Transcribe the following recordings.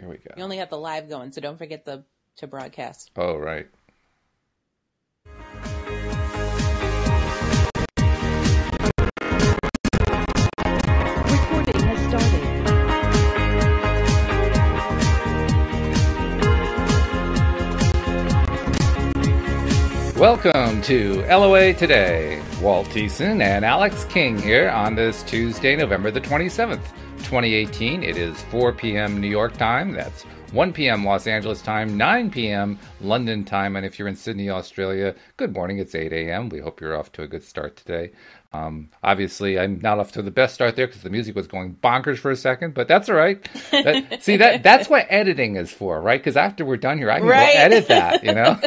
Here we go. You only have the live going, so don't forget to broadcast. Oh, right. Recording has started. Welcome to LOA Today. Walt Thiessen and Alex King here on this Tuesday, November the 27th, 2018. It is 4 p.m. New York time. That's 1 p.m. Los Angeles time, 9 p.m. London time. And if you're in Sydney, Australia, good morning. It's 8 a.m. We hope you're off to a good start today. Obviously, I'm not off to the best start there because the music was going bonkers for a second, but that's all right. That's what editing is for, right? Because after we're done here, I can go edit that, you know?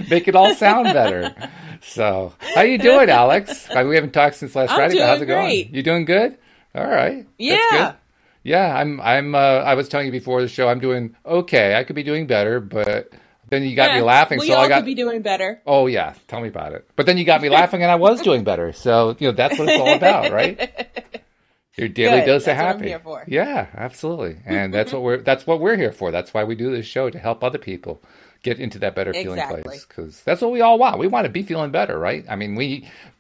Make it all sound better. So, how you doing, Alex? We haven't talked since last Friday, but how's it going? You doing good? All right. Yeah. That's good. Yeah, I was telling you before the show, I'm doing okay. I could be doing better, but then you got me laughing. We all could be doing better. Oh, yeah. Tell me about it. But then you got me laughing and I was doing better. So, that's what it's all about, right? Your daily dose of happy. That's what I'm here for. Yeah, absolutely. And that's what we're here for. That's why we do this show, to help other people get into that better feeling place. Because that's what we all want. We want to be feeling better, right? I mean,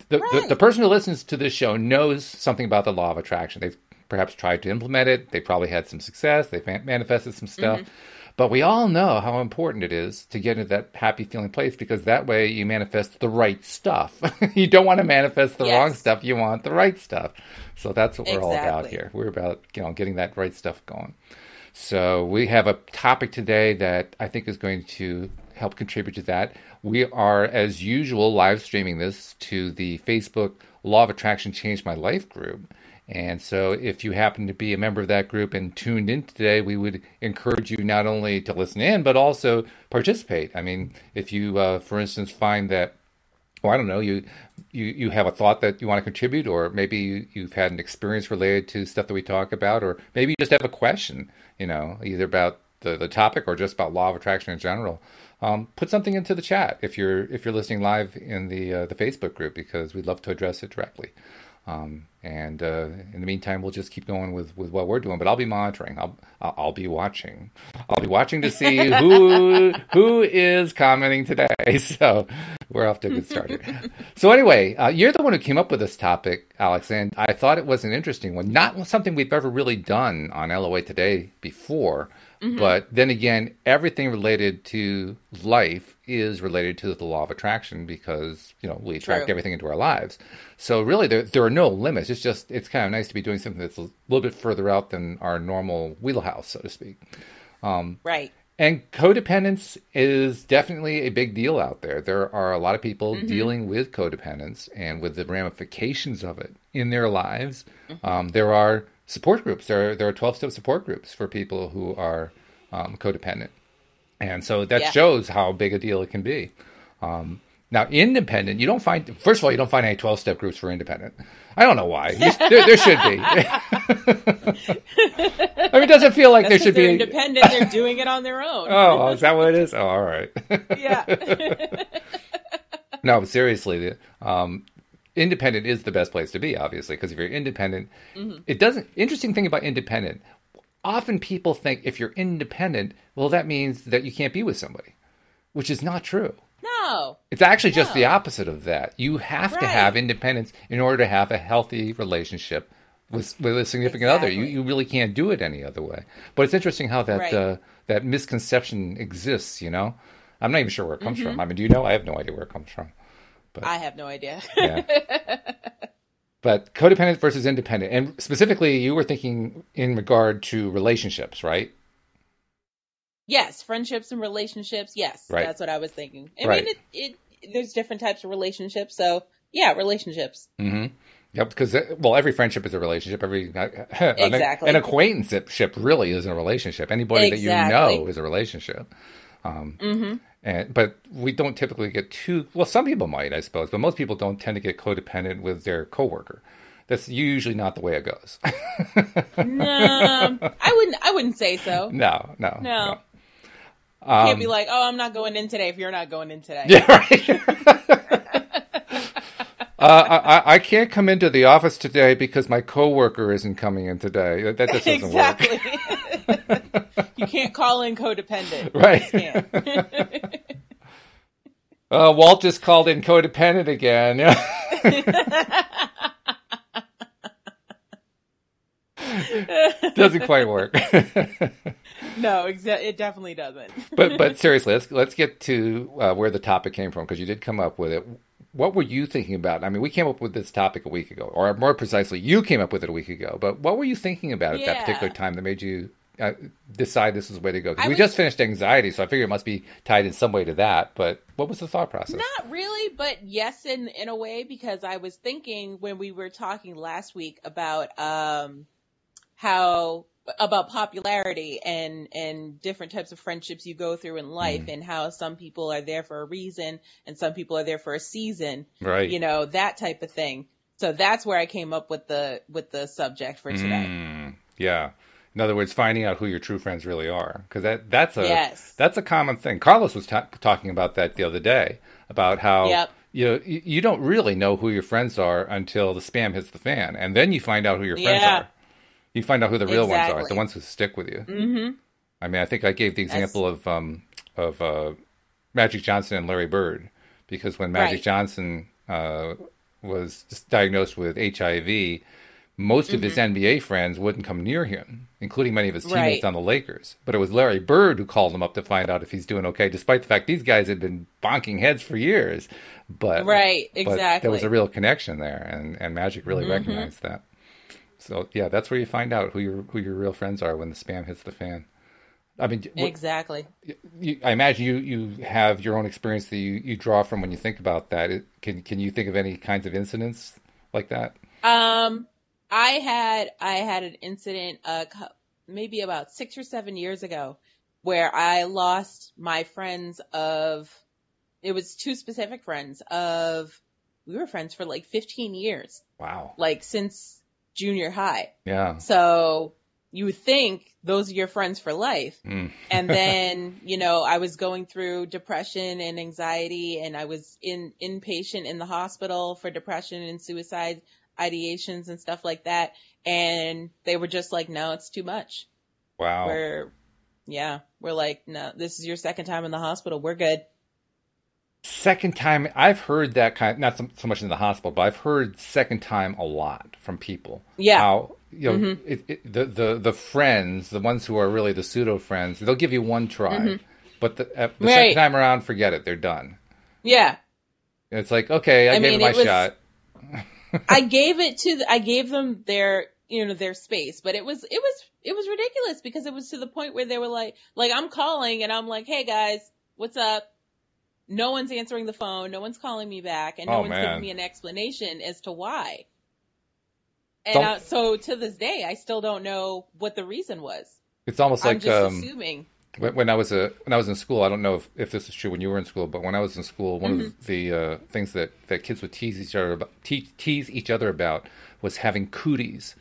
the person who listens to this show knows something about the law of attraction. They've perhaps tried to implement it. They probably had some success. They manifested some stuff. Mm-hmm. But we all know how important it is to get into that happy feeling place, because that way you manifest the right stuff. You don't want to manifest the wrong stuff. You want the right stuff. So that's what we're all about here. We're about, getting that right stuff going. So we have a topic today that I think is going to help contribute to that. We are, as usual, live streaming this to the Facebook Law of Attraction Changed My Life group. And so if you happen to be a member of that group and tuned in today, we would encourage you not only to listen in, but also participate. I mean, if you, for instance, find that, I don't know, you have a thought that you want to contribute, or maybe you've had an experience related to stuff that we talk about, or maybe you just have a question, either about the topic or just about law of attraction in general. Put something into the chat if you're listening live in the Facebook group, because we'd love to address it directly. And in the meantime, we'll just keep going with what we're doing. But I'll be monitoring. I'll be watching. I'll be watching to see who is commenting today. So we're off to a good start here. So anyway, you're the one who came up with this topic, Alex, and I thought it was an interesting one. Not something we've ever really done on LOA Today before. Mm-hmm. But then again, everything related to life is related to the law of attraction, because, we attract everything into our lives. So really, there are no limits. It's kind of nice to be doing something that's a little bit further out than our normal wheelhouse, so to speak. Right. And codependence is definitely a big deal out there. There are a lot of people dealing with codependence and with the ramifications of it in their lives. Mm-hmm. There are support groups. There are 12-step support groups for people who are codependent. And so that shows how big a deal it can be. Now, independent, first of all, you don't find any 12-step groups for independent. I don't know why. There should be. I mean, it doesn't feel like there should be. They're independent. They're doing it on their own. Oh, is that what it is? Oh, all right. Yeah. No, seriously, independent is the best place to be, obviously, because if you're independent, interesting thing about independent, often people think if you're independent, well, that means that you can't be with somebody, which is not true. No. It's actually just the opposite of that. You have to have independence in order to have a healthy relationship with a significant other. You really can't do it any other way. But it's interesting how that misconception exists, I'm not even sure where it comes from. I mean, do you know? I have no idea where it comes from. But, I have no idea. Yeah. But codependent versus independent. And specifically, you were thinking in regard to relationships, right? Yes, friendships and relationships. Yes, that's what I was thinking. I mean, there's different types of relationships. So, yeah, relationships. Mm-hmm. Yep, because, every friendship is a relationship. An acquaintanceship really is a relationship. Anybody that you know is a relationship. But we don't typically get some people might, I suppose, but most people don't tend to get codependent with their coworker. That's usually not the way it goes. No, I wouldn't say so. No. You can't be like, oh, I'm not going in today if you're not going in today. Yeah, right. I can't come into the office today because my coworker isn't coming in today. That just doesn't work. You can't call in codependent. Right. Walt just called in codependent again. Doesn't quite work. No, it definitely doesn't. But seriously, let's get to where the topic came from, because you did come up with it. What were you thinking about? I mean, we came up with this topic a week ago, or more precisely, you came up with it a week ago. But what were you thinking about at that particular time that made you decide this was the way to go? Because we just finished anxiety, so I figure it must be tied in some way to that. But what was the thought process? Not really, but yes, in a way, because I was thinking when we were talking last week about about popularity and different types of friendships you go through in life, and how some people are there for a reason and some people are there for a season, right? You know, that type of thing. So that's where I came up with the subject for today. Yeah. In other words, finding out who your true friends really are, because that's a common thing. Carlos was talking about that the other day, about how you don't really know who your friends are until the spam hits the fan, and then you find out who your friends are. You find out who the real ones are, the ones who stick with you. Mm-hmm. I mean, I think I gave the example of Magic Johnson and Larry Bird, because when Magic Johnson was diagnosed with HIV, most of his NBA friends wouldn't come near him, including many of his teammates on the Lakers. But it was Larry Bird who called him up to find out if he's doing okay, despite the fact these guys had been bonking heads for years. But but there was a real connection there, and Magic really recognized that. So yeah, that's where you find out who your real friends are, when the spam hits the fan. I mean, exactly. I imagine you have your own experience that you draw from when you think about that. Can you think of any kinds of incidents like that? I had an incident maybe about 6 or 7 years ago where I lost my friends it was two specific friends we were friends for like 15 years. Wow. Like since junior high. Yeah. So you would think those are your friends for life. And then, I was going through depression and anxiety, and I was inpatient in the hospital for depression and suicide ideations and stuff like that. And they were just like, no, it's too much. Wow. We're like, no, this is your second time in the hospital. We're good. Second time, I've heard that not so much in the hospital, but I've heard second time a lot from people. Yeah. How, the friends, the ones who are really the pseudo friends, they'll give you one try, but the second time around, forget it, they're done. Yeah. And it's like, okay, I gave them my shot. I gave them their space, but it was ridiculous, because it was to the point where they were like I'm calling and I'm like, hey guys, what's up? No one's answering the phone. No one's calling me back, and no one's giving me an explanation as to why. And so to this day, I still don't know what the reason was. It's almost like I'm just assuming. When I was in school, I don't know if this is true when you were in school, but when I was in school, one of the things that kids would tease each other about was having cooties.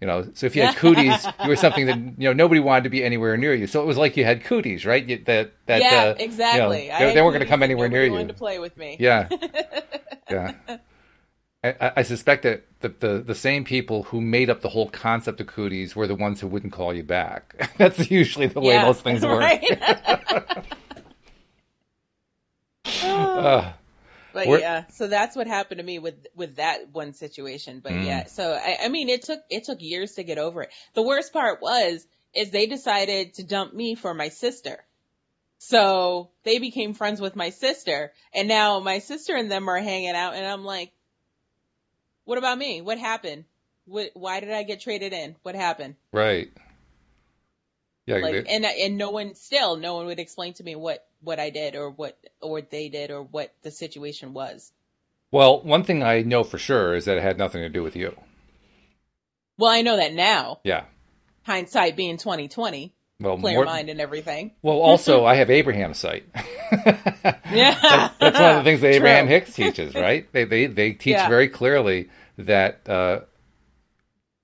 So if you had cooties, you were something that nobody wanted to be anywhere near you. So it was like you had cooties, right? Exactly. They weren't going to come anywhere near you. Wanted to play with me. Yeah, yeah. I suspect that the same people who made up the whole concept of cooties were the ones who wouldn't call you back. That's usually the way most things work. Right? But so that's what happened to me with that one situation. But so I mean, it took years to get over it. The worst part is they decided to dump me for my sister. So they became friends with my sister, and now my sister and them are hanging out, and I'm like, what about me? What happened? Why did I get traded in? What happened? Right. Yeah. And no one would explain to me what I did or what they did or what the situation was. Well, one thing I know for sure is that it had nothing to do with you. Well, I know that now. Yeah. Hindsight being 20/20. Well, clear mind and everything. Well, also I have Abraham's sight. Yeah. That's one of the things that Abraham Hicks teaches, right? They teach very clearly that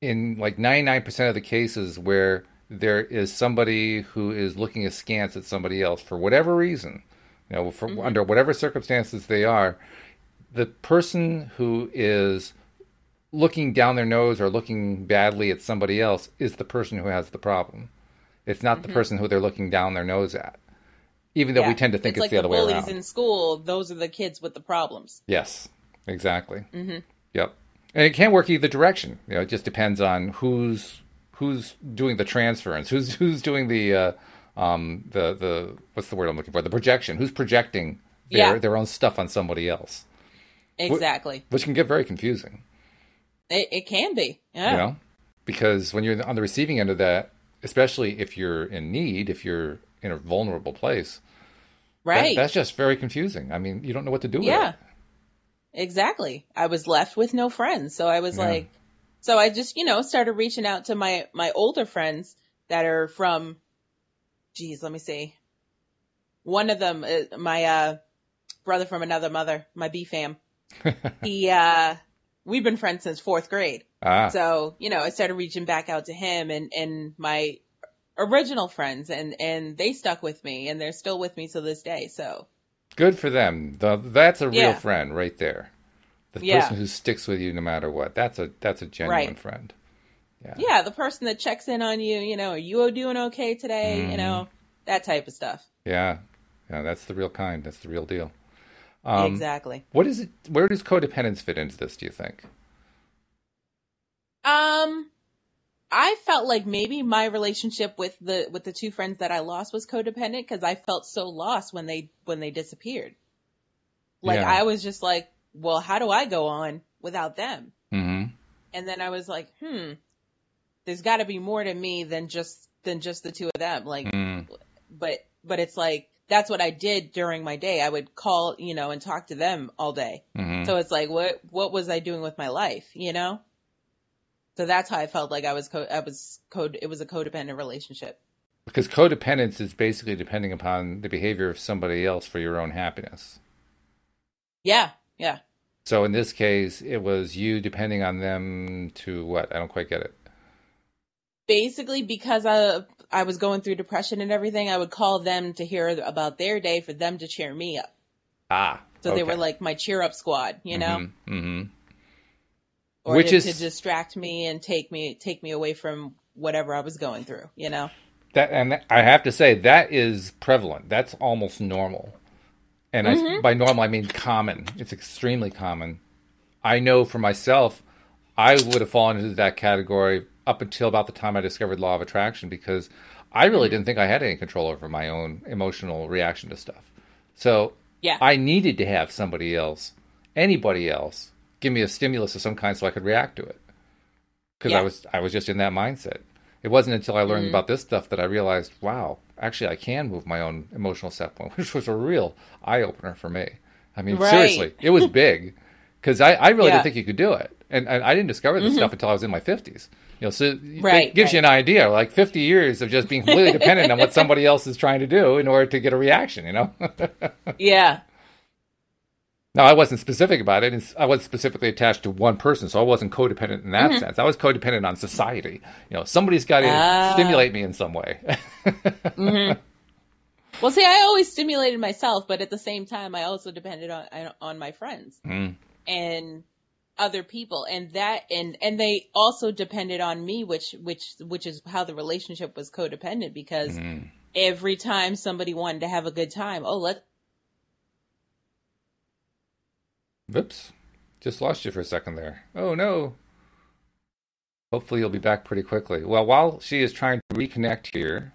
in like 99% of the cases where there is somebody who is looking askance at somebody else for whatever reason, under whatever circumstances they are, the person who is looking down their nose or looking badly at somebody else is the person who has the problem. It's not the person who they're looking down their nose at. Even though we tend to think it's like the other way around. The bullies in school, those are the kids with the problems. Yes, exactly. Yep. And it can work either direction. It just depends on who's doing the transference, who's doing the what's the word I'm looking for? The projection. Who's projecting their own stuff on somebody else? Exactly. Which can get very confusing. It can be. Yeah. Because when you're on the receiving end of that, especially if you're in need, if you're in a vulnerable place, right? That's just very confusing. I mean, you don't know what to do with it. Yeah. Exactly. I was left with no friends, so I was like, so I just started reaching out to my older friends that are from, let me see, one of them, my brother from another mother, my B-fam. We've been friends since 4th grade. So, I started reaching back out to him and my original friends and they stuck with me and they're still with me to this day. So good for them. That's a real friend right there. The person who sticks with you no matter what. That's a genuine friend. Yeah. The person that checks in on you, are you doing okay today? That type of stuff. Yeah. Yeah. That's the real kind. That's the real deal. Exactly. What is it? Where does codependence fit into this, do you think? I felt like maybe my relationship with the two friends that I lost was codependent because I felt so lost when they disappeared. Like I was just like, well, how do I go on without them? And then I was like, there's got to be more to me than just the two of them. Like, but it's like, that's what I did during my day. I would call, and talk to them all day. So it's like, what was I doing with my life? So that's how I felt like it was a codependent relationship. Because codependence is basically depending upon the behavior of somebody else for your own happiness. Yeah. Yeah. So in this case, it was you depending on them to what? I don't quite get it. Basically, because I was going through depression and everything, I would call them to hear about their day for them to cheer me up. So they were like my cheer up squad, Or to distract me and take me away from whatever I was going through, That, and I have to say, that is prevalent. That's almost normal. And by normal, I mean common. It's extremely common. I know for myself, I would have fallen into that category up until about the time I discovered law of attraction, because I really didn't think I had any control over my own emotional reaction to stuff. So I needed to have somebody else, anybody else, give me a stimulus of some kind so I could react to it. Because I was just in that mindset. It wasn't until I learned about this stuff that I realized, wow, actually I can move my own emotional set point, which was a real eye-opener for me. I mean, seriously, it was big. Because I really didn't think you could do it. And I didn't discover this stuff until I was in my 50s. So it gives you an idea, like 50 years of just being completely dependent on what somebody else is trying to do in order to get a reaction, Yeah. Now, I wasn't specific about it. And I wasn't specifically attached to one person, so I wasn't codependent in that sense. I was codependent on society. Somebody's got to stimulate me in some way. Well, see, I always stimulated myself, but at the same time, I also depended on my friends and other people, and they also depended on me, which is how the relationship was codependent, because every time somebody wanted to have a good time, Whoops. Just lost you for a second there. Oh, no. Hopefully you'll be back pretty quickly. Well, while she is trying to reconnect here,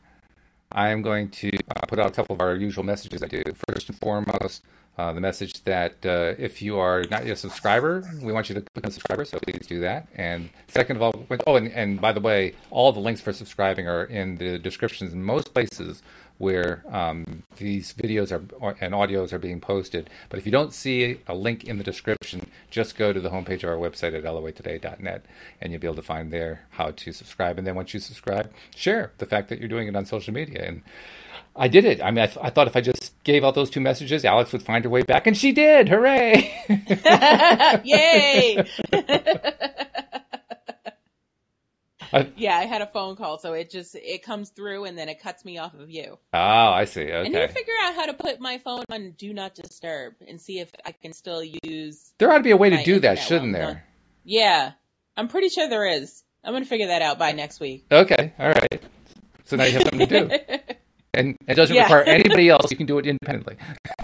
I am going to put out a couple of our usual messages I do. First and foremost, the message that if you are not yet a subscriber, we want you to click on subscriber, so please do that. And second of all, and by the way, all the links for subscribing are in the descriptions in most places where these videos and audios are being posted. But if you don't see a link in the description, just go to the homepage of our website at loatoday-net, and you'll be able to find there how to subscribe. And then once you subscribe, share the fact that you're doing it on social media. And I did it. I mean, I thought if I just gave out those two messages, Alyx would find her way back, and she did. Hooray! Yay! I had a phone call, so it comes through and then it cuts me off of you. Oh, I see. Okay. I need to figure out how to put my phone on Do Not Disturb and see if I can still use. There ought to be a way to do that, shouldn't there? Yeah, I'm pretty sure there is. I'm going to figure that out by next week. Okay, all right. So now you have something to do. And it doesn't require anybody else. You can do it independently.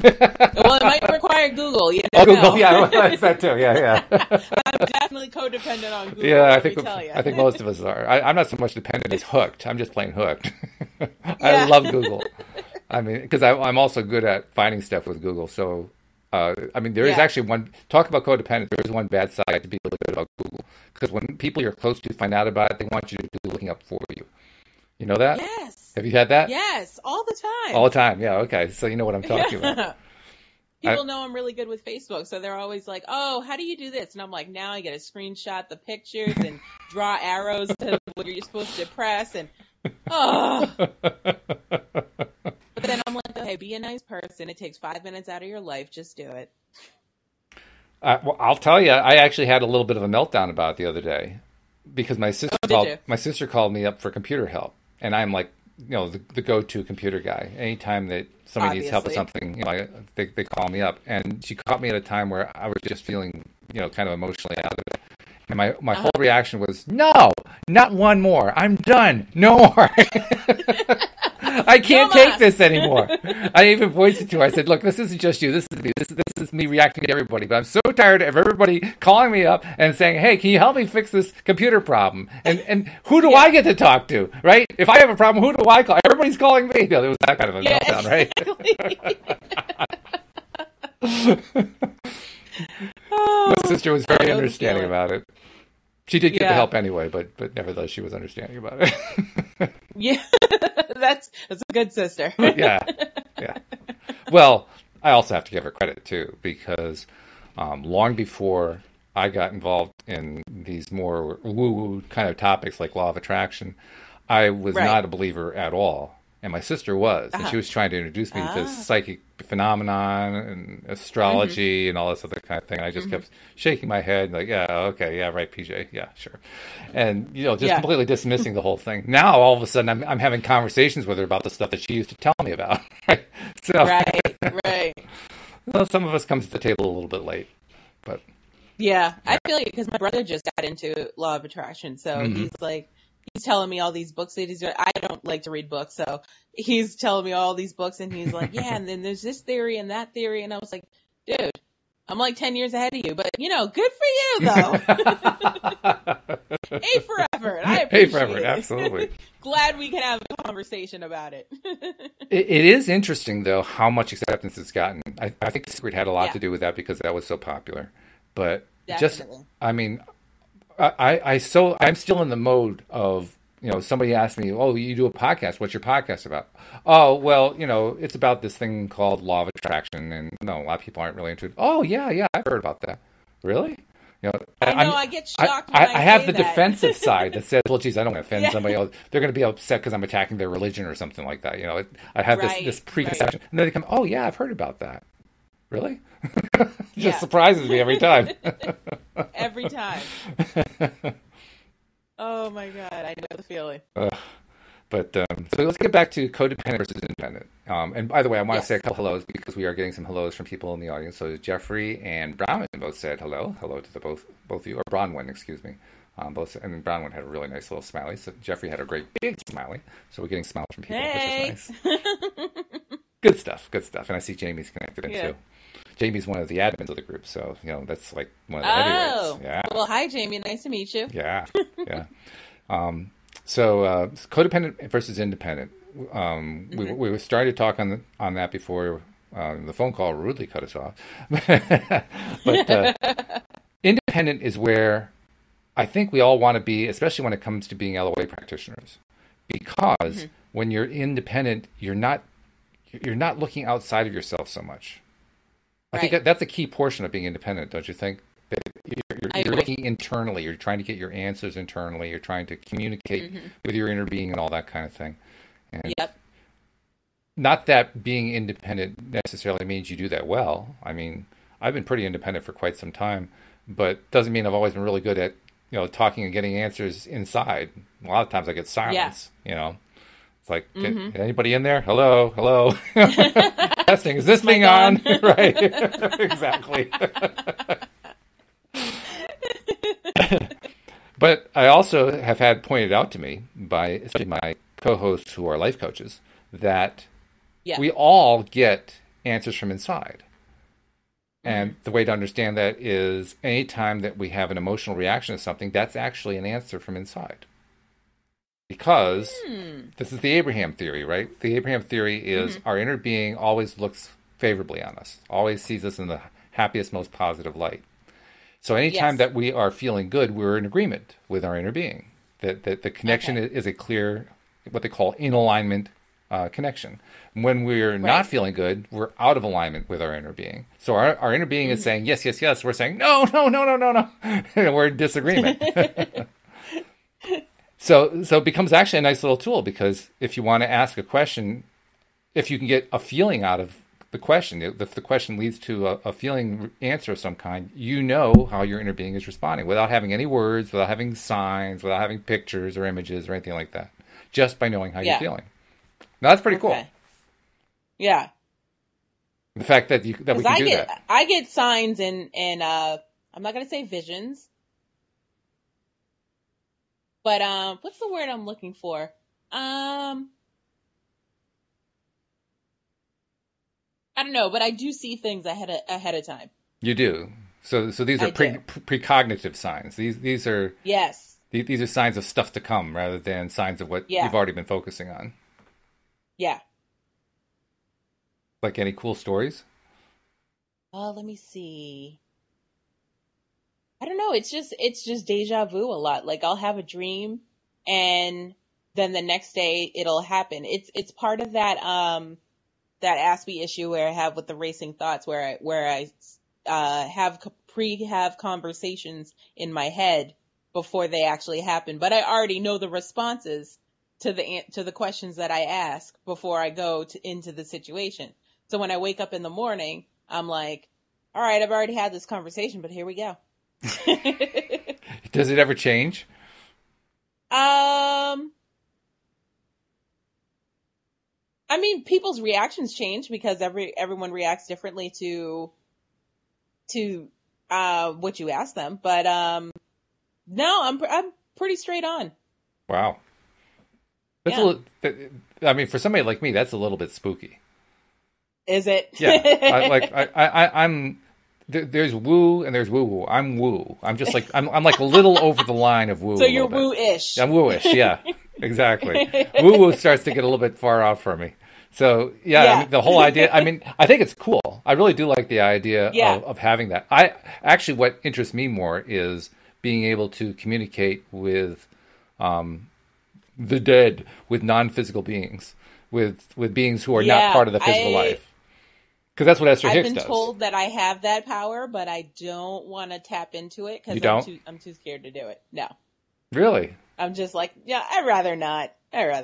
Well, it might require Google. You know? Oh, Google, yeah, that's that too. Yeah. I'm definitely codependent on Google. Yeah, I think most of us are. I'm not so much dependent as hooked. I'm just plain hooked. I love Google. I mean, because I'm also good at finding stuff with Google. So, I mean, there is actually one, talk about codependent, there is one bad side to be a little bit about Google. Because when people you're close to find out about it, they want you to do looking up for you. You know that? Yes. Have you had that? Yes, all the time. All the time, yeah, okay. So you know what I'm talking about. People know I'm really good with Facebook, so they're always like, oh, how do you do this? And I'm like, now I get to screenshot the pictures and draw arrows to what you're supposed to press. And, But then I'm like, okay, be a nice person. It takes 5 minutes out of your life. Just do it. Well, I'll tell you, I actually had a little bit of a meltdown about it the other day because my sister called me up for computer help. And I'm like, the go-to computer guy. Anytime that somebody needs help with something, they call me up. And she caught me at a time where I was just feeling, kind of emotionally out of it. And my whole reaction was, no, not one more. I'm done. No more. I can't take this anymore. I even voiced it to her. I said, look, this isn't just you. This is me. This is me reacting to everybody. But I'm so tired of everybody calling me up and saying, hey, can you help me fix this computer problem? And who do I get to talk to, right? If I have a problem, who do I call? Everybody's calling me. It was that kind of a meltdown, right? My sister was very understanding about it. She did get the help anyway, but nevertheless, she was understanding about it. Yeah, that's a good sister. Yeah. Well, I also have to give her credit too, because long before I got involved in these more woo-woo kind of topics like law of attraction, I was not a believer at all. And my sister was, and she was trying to introduce me to psychic phenomenon and astrology and all this other kind of thing. And I just kept shaking my head, like, yeah, okay, yeah, right, PJ, yeah, sure. And, just completely dismissing the whole thing. Now, all of a sudden, I'm having conversations with her about the stuff that she used to tell me about. Right? So, right. Well, some of us come to the table a little bit late, but... Yeah, I feel like because my brother just got into law of attraction, so he's telling me all these books that he's doing. I don't like to read books, so he's telling me all these books, and he's like, yeah, and then there's this theory and that theory, and I was like, dude, I'm like 10 years ahead of you, but, good for you, though. A for effort. I appreciate it. Absolutely. Glad we can have a conversation about it. It is interesting, though, how much acceptance it's gotten. I think Secret had a lot to do with that because that was so popular. But definitely. I'm still in the mode of, somebody asked me, oh, you do a podcast. What's your podcast about? Oh, well, it's about this thing called law of attraction. And no, a lot of people aren't really into it. Oh, yeah, I've heard about that. Really? I get shocked when I have the defensive side that says, well, geez, I don't want to offend somebody else. They're going to be upset because I'm attacking their religion or something like that. I have this preconception. And then they come, oh, yeah, I've heard about that. Really? Just surprises me every time. Every time. Oh my God, I know the feeling. So let's get back to codependent versus independent. And by the way, I want to say a couple hellos because we are getting some hellos from people in the audience. So Jeffrey and Bronwyn both said hello. Hello to the both of you, or Bronwyn, excuse me. Both, and Bronwyn had a really nice little smiley. So Jeffrey had a great big smiley. So we're getting smiles from people, which is nice. Good stuff. And I see Jamie's connected in too. Jamie's one of the admins of the group, so that's like one of the heavyweights. Yeah. Well, hi, Jamie. Nice to meet you. Yeah. So codependent versus independent. We were starting to talk on that before the phone call rudely cut us off. But independent is where I think we all want to be, especially when it comes to being LOA practitioners, because when you're independent, you're not looking outside of yourself so much. I think that's a key portion of being independent, don't you think? That you're looking internally. You're trying to get your answers internally. You're trying to communicate with your inner being and all that kind of thing. And not that being independent necessarily means you do that well. I mean, I've been pretty independent for quite some time, but doesn't mean I've always been really good at talking and getting answers inside. A lot of times I get silence. It's like, anybody in there? Hello. Testing. Is this thing on? Right. Exactly. But I also have had pointed out to me by especially my co-hosts who are life coaches, that Yeah. we all get answers from inside. And the way to understand that is anytime that we have an emotional reaction to something, that's actually an answer from inside. Because this is the Abraham theory, right? The Abraham theory is our inner being always looks favorably on us, always sees us in the happiest, most positive light. So anytime that we are feeling good, we're in agreement with our inner being. That the connection is a clear, what they call in alignment connection. When we're not feeling good, we're out of alignment with our inner being. So our inner being is saying, yes, yes, yes. We're saying, no, no, no, no, no, no. And we're in disagreement. So it becomes actually a nice little tool, because if you want to ask a question, if you can get a feeling out of the question, if the question leads to a feeling answer of some kind, you know how your inner being is responding without having any words, without having signs, without having pictures or images or anything like that, just by knowing how you're feeling. Now, that's pretty cool. Yeah. The fact that we can do that. I get signs and I'm not going to say visions, but what's the word I'm looking for? I don't know, but I do see things ahead of time. You do. So these are precognitive signs. These are these are signs of stuff to come rather than signs of what you've already been focusing on. Yeah. Like any cool stories? Let me see. I don't know. It's just deja vu a lot. Like I'll have a dream, and then the next day it'll happen. It's part of that that Aspie issue where I have with the racing thoughts, where I have conversations in my head before they actually happen, but I already know the responses to the questions that I ask before I go into the situation. So when I wake up in the morning, I'm like, all right, I've already had this conversation, but here we go. Does it ever change? I mean, people's reactions change because everyone reacts differently to what you ask them. But no, I'm pretty straight on. Wow. That's I mean, for somebody like me, that's a little bit spooky. Is it? Yeah. I'm. There's woo and there's woo woo. I'm woo. I'm just like I'm like a little over the line of woo. So you're woo-ish. I'm woo-ish. Yeah, exactly. Woo woo starts to get a little bit far off for me. So I mean, the whole idea. I mean, I think it's cool. I really do like the idea of having that. What interests me more is being able to communicate with the dead, with non-physical beings, with beings who are not part of the physical life. Because that's what Esther Hicks does. I've been told that I have that power, but I don't want to tap into it because I'm too scared to do it. No. Really? I'm just like, I'd rather not. I've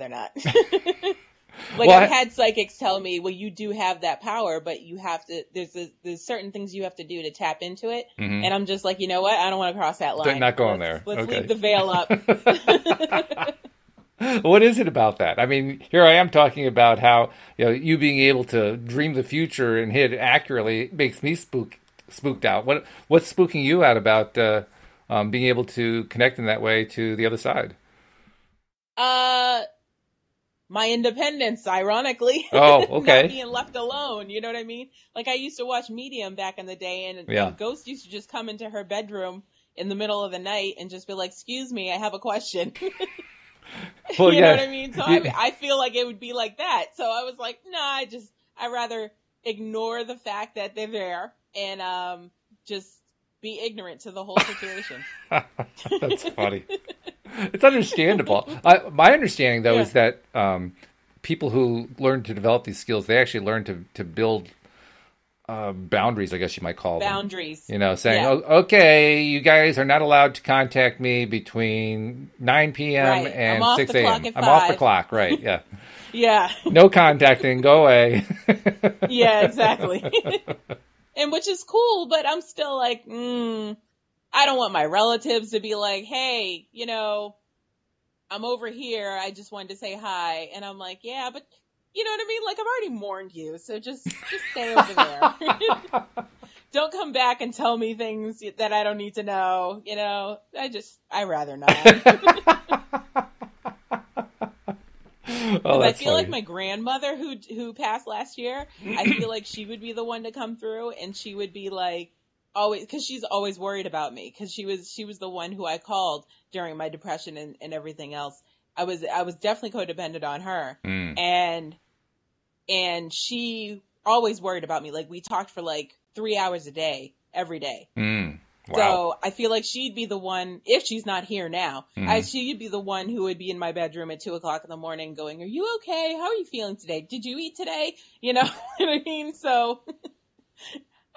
had psychics tell me, well, you do have that power, but you have to, there's certain things you have to do to tap into it. Mm-hmm. And I'm just like, you know what? I don't want to cross that line. Not going there. Let's leave the veil up. What is it about that? I mean, here I am talking about how you being able to dream the future and hit it accurately makes me spooked out. What's spooking you out about being able to connect in that way to the other side? My independence, ironically. Oh, okay. Not being left alone. You know what I mean? Like I used to watch Medium back in the day, and Ghost used to just come into her bedroom in the middle of the night and just be like, "Excuse me, I have a question." Well, you know what I mean? So I feel like it would be like that. So I was like, I'd rather ignore the fact that they're there and just be ignorant to the whole situation. That's funny. It's understandable. My understanding, though, is that people who learn to develop these skills, they actually learn to build boundaries, I guess you might call them. Boundaries. Saying, okay, you guys are not allowed to contact me between 9 p.m. and 6 a.m. I'm off the clock, right, yeah. Yeah. No contacting, go away. Yeah, exactly. And which is cool, but I'm still like, I don't want my relatives to be like, hey, I'm over here. I just wanted to say hi. And I'm like, yeah, but you know what I mean? Like, I've already mourned you, so just stay over there. Don't come back and tell me things that I don't need to know. I'd rather not. I feel like my grandmother who passed last year, I feel like she would be the one to come through, and she would be like, always, because she's always worried about me, because she was the one who I called during my depression and everything else. I was definitely codependent on her, and she always worried about me. Like, we talked for like 3 hours a day, every day. Wow. So I feel like she'd be the one, if she's not here now, she'd be the one who would be in my bedroom at 2:00 in the morning going, "Are you okay? How are you feeling today? Did you eat today?" You know what I mean? So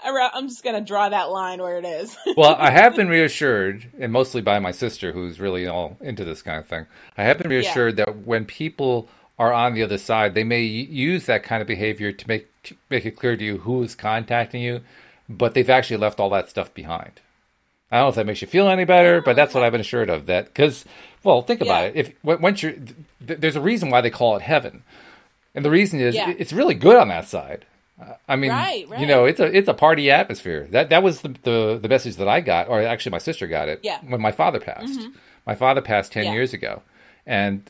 I'm just going to draw that line where it is. Well, I have been reassured, and mostly by my sister, who's really all into this kind of thing. I have been reassured that when people are on the other side, they may use that kind of behavior to make it clear to you who is contacting you, but they've actually left all that stuff behind. I don't know if that makes you feel any better, but that's what I've been assured of. That because, well, think about it. Once there's a reason why they call it heaven, and the reason is it's really good on that side. I mean, you know, it's a party atmosphere. That was the message that I got, or actually my sister got it when my father passed. My father passed 10 years ago, and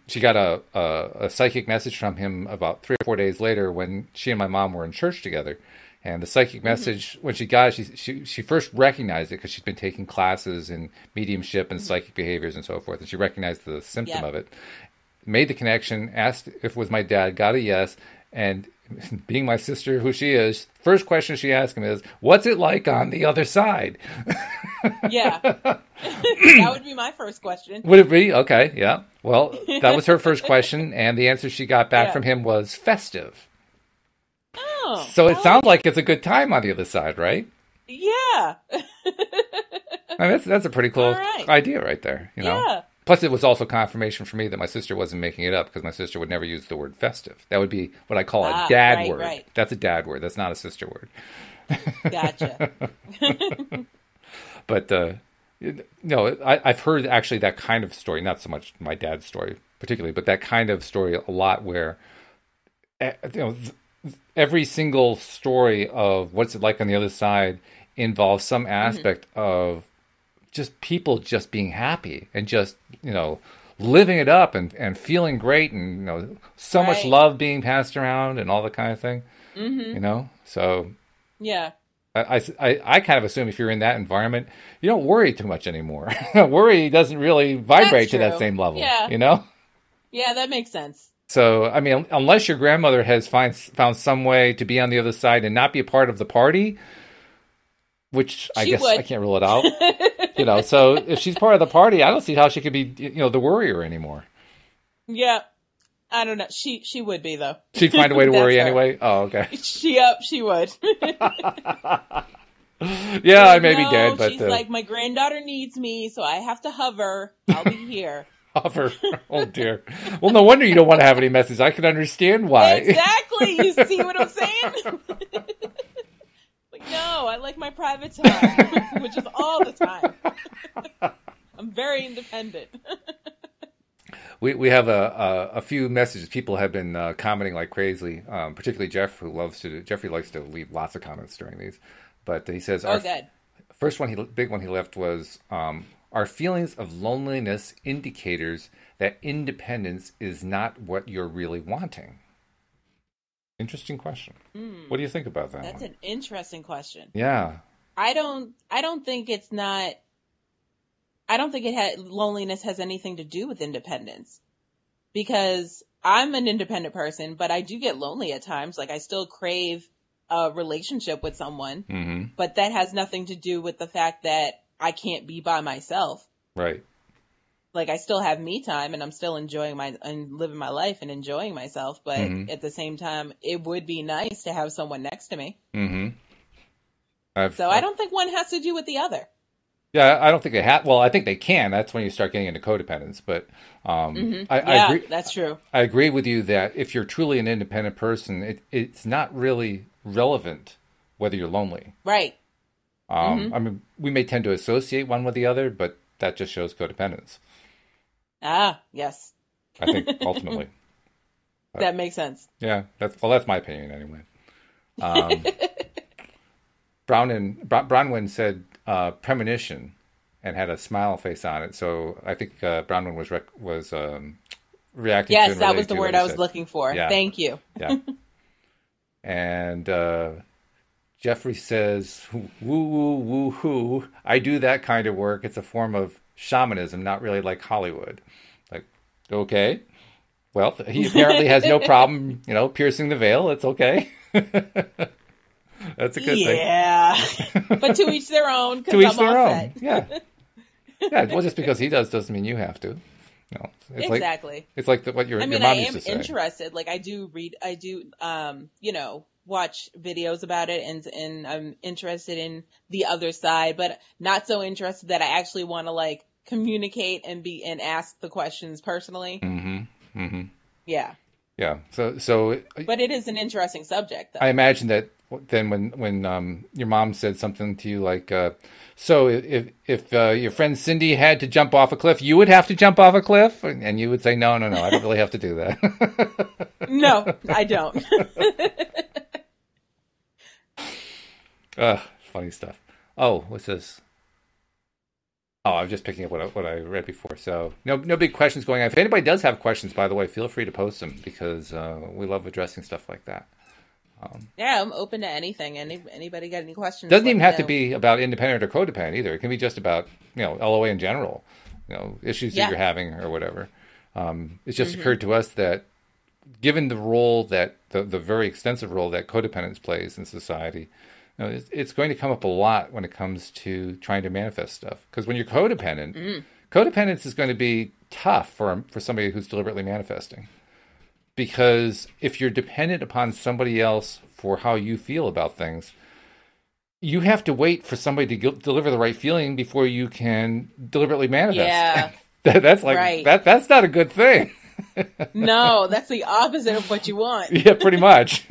she got a psychic message from him about 3 or 4 days later when she and my mom were in church together. And the psychic message, when she got it, she first recognized it because she's been taking classes in mediumship and psychic behaviors and so forth. And she recognized the symptom of it, made the connection, asked if it was my dad, got a yes. And being my sister, who she is, first question she asked him is, "What's it like on the other side?" That would be my first question. Would it be? Okay, yeah. Well, that was her first question. And the answer she got back from him was festive. Oh, so it sounds like it's a good time on the other side, right? Yeah. I mean, that's a pretty cool idea right there, you know? Yeah. Plus, it was also confirmation for me that my sister wasn't making it up, because my sister would never use the word festive. That would be what I call a dad word. Right. That's a dad word. That's not a sister word. Gotcha. But, no, I've heard actually that kind of story, not so much my dad's story particularly, but that kind of story a lot where, you know, every single story of what's it like on the other side involves some aspect of just people just being happy and just, you know, living it up and feeling great, and, you know, so much love being passed around and all that kind of thing, you know? So I kind of assume if you're in that environment, you don't worry too much anymore. Worry doesn't really vibrate to that same level, you know? Yeah, that makes sense. So, I mean, unless your grandmother has found some way to be on the other side and not be a part of the party, which I guess I can't rule it out. You know, so if she's part of the party, I don't see how she could be, you know, the worrier anymore. Yeah. I don't know. She would be, though. She'd find a way to worry anyway? Oh, okay. She would. Yeah, I may be dead, but... She's like, my granddaughter needs me, so I have to hover. I'll be here. Hover. Oh, dear. Well, no wonder you don't want to have any messages. I can understand why. Exactly. You see what I'm saying? Like, no, I like my private time, which is all the time. I'm very independent. We have a few messages. People have been commenting like crazy, particularly Jeff, Jeffrey likes to leave lots of comments during these. But he says, good. First one, big one he left was, are feelings of loneliness indicators that independence is not what you're really wanting? Interesting question. What do you think about that? That's an interesting question. Yeah. I don't think it's not. I don't think loneliness has anything to do with independence, because I'm an independent person, but I do get lonely at times. Like, I still crave a relationship with someone, but that has nothing to do with the fact that I can't be by myself. Right. Like, I still have me time, and I'm still enjoying and living my life and enjoying myself. But at the same time, it would be nice to have someone next to me. So I don't think one has to do with the other. Yeah, I don't think they have. Well, I think they can. That's when you start getting into codependence. But I agree. That's true. I agree with you that if you're truly an independent person, it's not really relevant whether you're lonely. Right. I mean, we may tend to associate one with the other, but that just shows codependence. Ah, yes. I think ultimately. That makes sense. Yeah, that's my opinion anyway. Bronwyn said premonition and had a smile face on it. So I think Bronwyn was reacting yes, to and that was relating the to word what I was said. looking for. Yeah. Thank you. Yeah. And Jeffrey says, woo, woo, woo, hoo. I do that kind of work. It's a form of shamanism, not really like Hollywood. Like, okay. Well, he apparently has no problem, piercing the veil. It's okay. That's a good thing. Yeah. But to each their own, to because each I'm their all own. set. Yeah. Yeah. Well, just because he doesn't mean you have to. It's Exactly. It's like what your mom I used am to say. interested. Like I do watch videos about it, and I'm interested in the other side, but not so interested that I actually want to like communicate and ask the questions personally. Mm-hmm. Mm-hmm. Yeah. Yeah. So. But it is an interesting subject, though. I imagine that then when your mom said something to you like, so if your friend Cindy had to jump off a cliff, you would have to jump off a cliff, and you would say, no, I don't really have to do that. No, I don't. Funny stuff. Oh, what's this? Oh, I was just picking up what I read before. So no big questions going on. If anybody does have questions, by the way, feel free to post them because we love addressing stuff like that. Yeah, I'm open to anything. Anybody got any questions? Doesn't even have to be about independent or codependent either. It can be just about LOA in general, issues that you're having or whatever. It's just occurred to us that given the role that the very extensive role that codependence plays in society, it's going to come up a lot when it comes to trying to manifest stuff. Because when you're codependent, codependence is going to be tough for somebody who's deliberately manifesting. Because if you're dependent upon somebody else for how you feel about things, you have to wait for somebody to deliver the right feeling before you can deliberately manifest. Yeah. That's like, right. That's not a good thing. No, that's the opposite of what you want. Yeah, pretty much.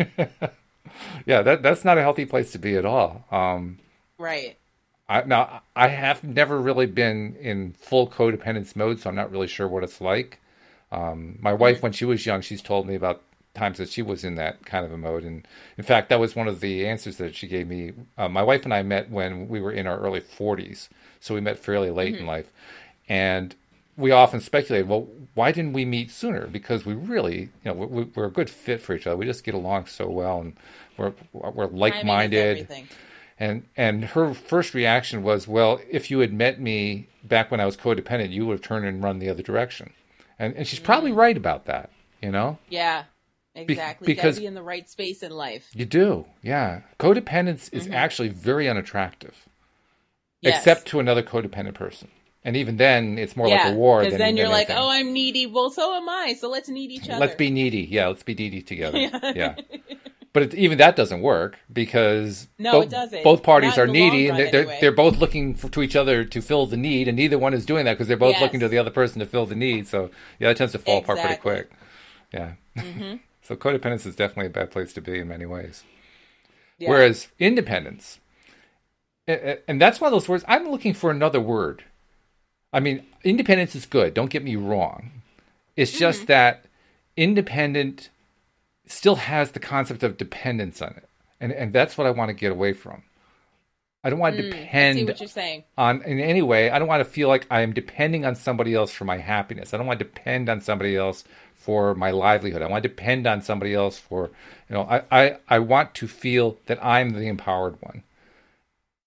Yeah, that's not a healthy place to be at all. Right. I have never really been in full codependence mode, so I'm not really sure what it's like. My wife, when she was young, she's told me about times that she was in that kind of a mode. And in fact, that was one of the answers that she gave me. My wife and I met when we were in our early 40s. So we met fairly late in life. And we often speculate, well, why didn't we meet sooner? Because we really, we're a good fit for each other. We just get along so well, and we're like-minded. And her first reaction was, well, if you had met me back when I was codependent, you would have turned and run the other direction. And she's probably right about that, Yeah, exactly. Because you gotta be in the right space in life. You do, yeah. Codependence is actually very unattractive, except to another codependent person. And even then, it's more like a war. Because then you're like, anything. Oh, I'm needy. Well, so am I. So let's need each other. Let's be needy. Yeah, let's be needy together. Yeah. But even that doesn't work because it doesn't. Both parties are needy, and they're both looking to each other to fill the need, and neither one is doing that because they're both looking to the other person to fill the need. So yeah, that tends to fall apart pretty quick. Yeah. So codependence is definitely a bad place to be in many ways. Yeah. Whereas independence, and that's one of those words, I'm looking for another word. I mean, independence is good. Don't get me wrong. It's just that independent still has the concept of dependence on it. And that's what I want to get away from. I don't want to depend I see what you're saying. On in any way. I don't want to feel like I am depending on somebody else for my happiness. I don't want to depend on somebody else for my livelihood. I want to depend on somebody else for, I want to feel that I'm the empowered one.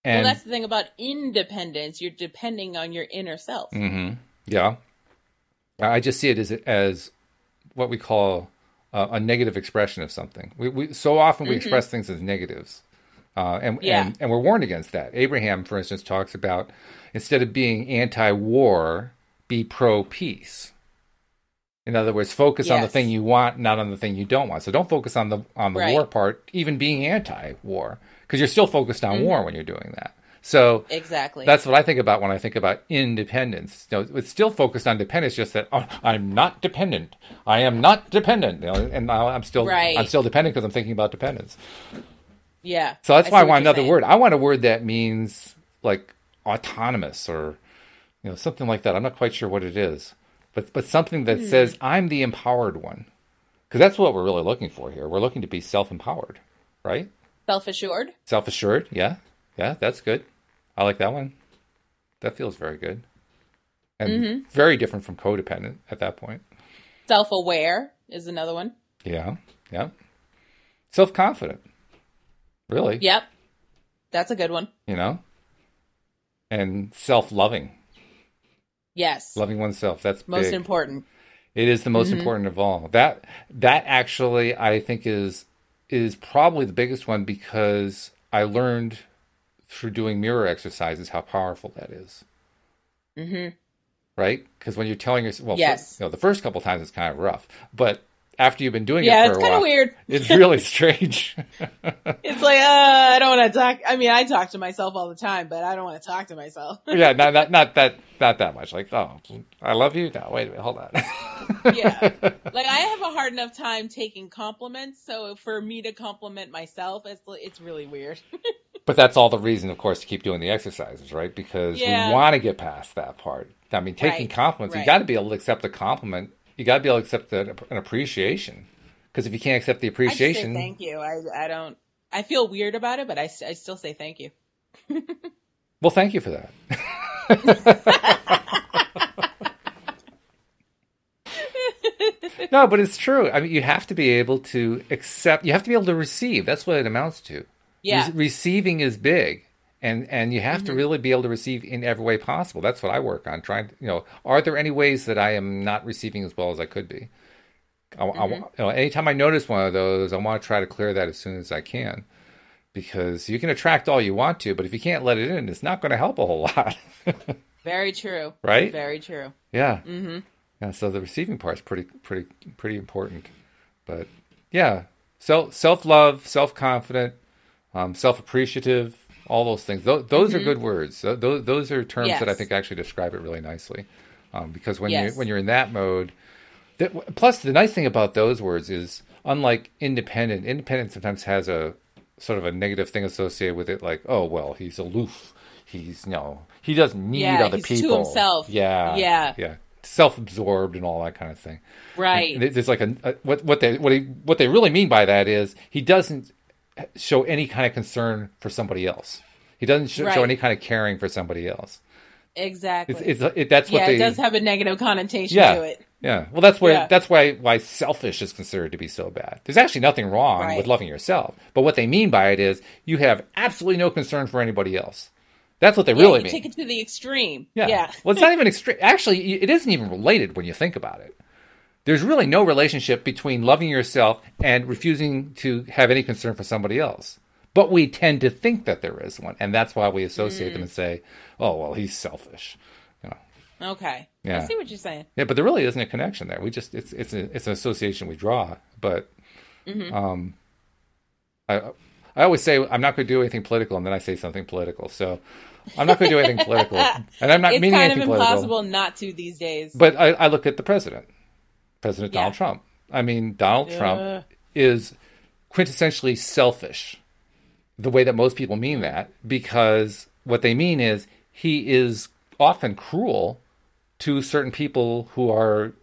And, well, that's the thing about independence. You're depending on your inner self. Yeah. I just see it as what we call a negative expression of something. We so often we express things as negatives, and we're warned against that. Abraham, for instance, talks about instead of being anti-war, be pro-peace. In other words, focus on the thing you want, not on the thing you don't want. So don't focus on the war part, even being anti-war, because you're still focused on war when you're doing that. So exactly, that's what I think about when I think about independence. It's still focused on dependence, just that I'm not dependent. I am not dependent, and I'm still dependent because I'm thinking about dependence. Yeah. So that's why I want another word. I want a word that means like autonomous or something like that. I'm not quite sure what it is, but something that says I'm the empowered one, because that's what we're really looking for here. We're looking to be self-empowered, right? Self-assured. Self-assured. Yeah, that's good. I like that one. That feels very good. And very different from codependent at that point. Self-aware is another one. Yeah. Yeah. Self-confident. Really. Yep. That's a good one. You know? And self-loving. Yes. Loving oneself. That's most big. Important. It is the most important of all. That actually, I think, is probably the biggest one, because I learned through doing mirror exercises how powerful that is. Mm-hmm. Right? Because when you're telling yourself, well, yes. The first couple times it's kind of rough, but after you've been doing it for a while, it's kind of weird. It's really strange. It's like, I don't want to talk. I mean, I talk to myself all the time, but I don't want to talk to myself. Yeah, not that much. Like, oh, I love you. No, wait a minute, hold on. Yeah, like I have a hard enough time taking compliments, so for me to compliment myself, it's really weird. But that's all the reason, of course, to keep doing the exercises, right? Because we want to get past that part. I mean, taking compliments, you got to be able to accept a compliment. You got to be able to accept an appreciation. Because if you can't accept the appreciation... I just say thank you. I don't... I feel weird about it, but I still say thank you. Well, thank you for that. No, but it's true. I mean, you have to be able to accept... You have to be able to receive. That's what it amounts to. Yeah. Receiving is big. And you have to really be able to receive in every way possible. That's what I work on. Trying, are there any ways that I am not receiving as well as I could be? Anytime I notice one of those, I want to try to clear that as soon as I can. Because you can attract all you want to, but if you can't let it in, it's not going to help a whole lot. Very true. Right? Very true. Yeah. Mm-hmm. Yeah. So the receiving part is pretty important. But yeah, self-love, self-confident, self-appreciative. All those things. Those are good words. Those are terms that I think actually describe it really nicely. Because when you're in that mode, plus the nice thing about those words is, unlike independent sometimes has a sort of a negative thing associated with it, like, oh well, he's aloof. He's he doesn't need other people. He's to himself. Yeah. Self-absorbed and all that kind of thing. Right. And there's like what they really mean by that is he doesn't show any kind of concern for somebody else. He doesn't show any kind of caring for somebody else. Exactly. That's what it does have a negative connotation to it. Yeah. Well, that's why selfish is considered to be so bad. There's actually nothing wrong with loving yourself, but what they mean by it is you have absolutely no concern for anybody else. That's what they really mean. Take it to the extreme. Yeah. Well, it's not even extreme. Actually, it isn't even related when you think about it. There's really no relationship between loving yourself and refusing to have any concern for somebody else. But we tend to think that there is one, and that's why we associate them and say, oh, well, he's selfish. Okay. Yeah. I see what you're saying. Yeah, but there really isn't a connection there. It's an association we draw. But I always say I'm not going to do anything political, and then I say something political. So I'm not going to do anything political. And I'm not meaning anything political. It's kind of impossible not to these days. But I look at the President Donald Trump. I mean, Donald Trump is quintessentially selfish, the way that most people mean that, because what they mean is he is often cruel to certain people who are,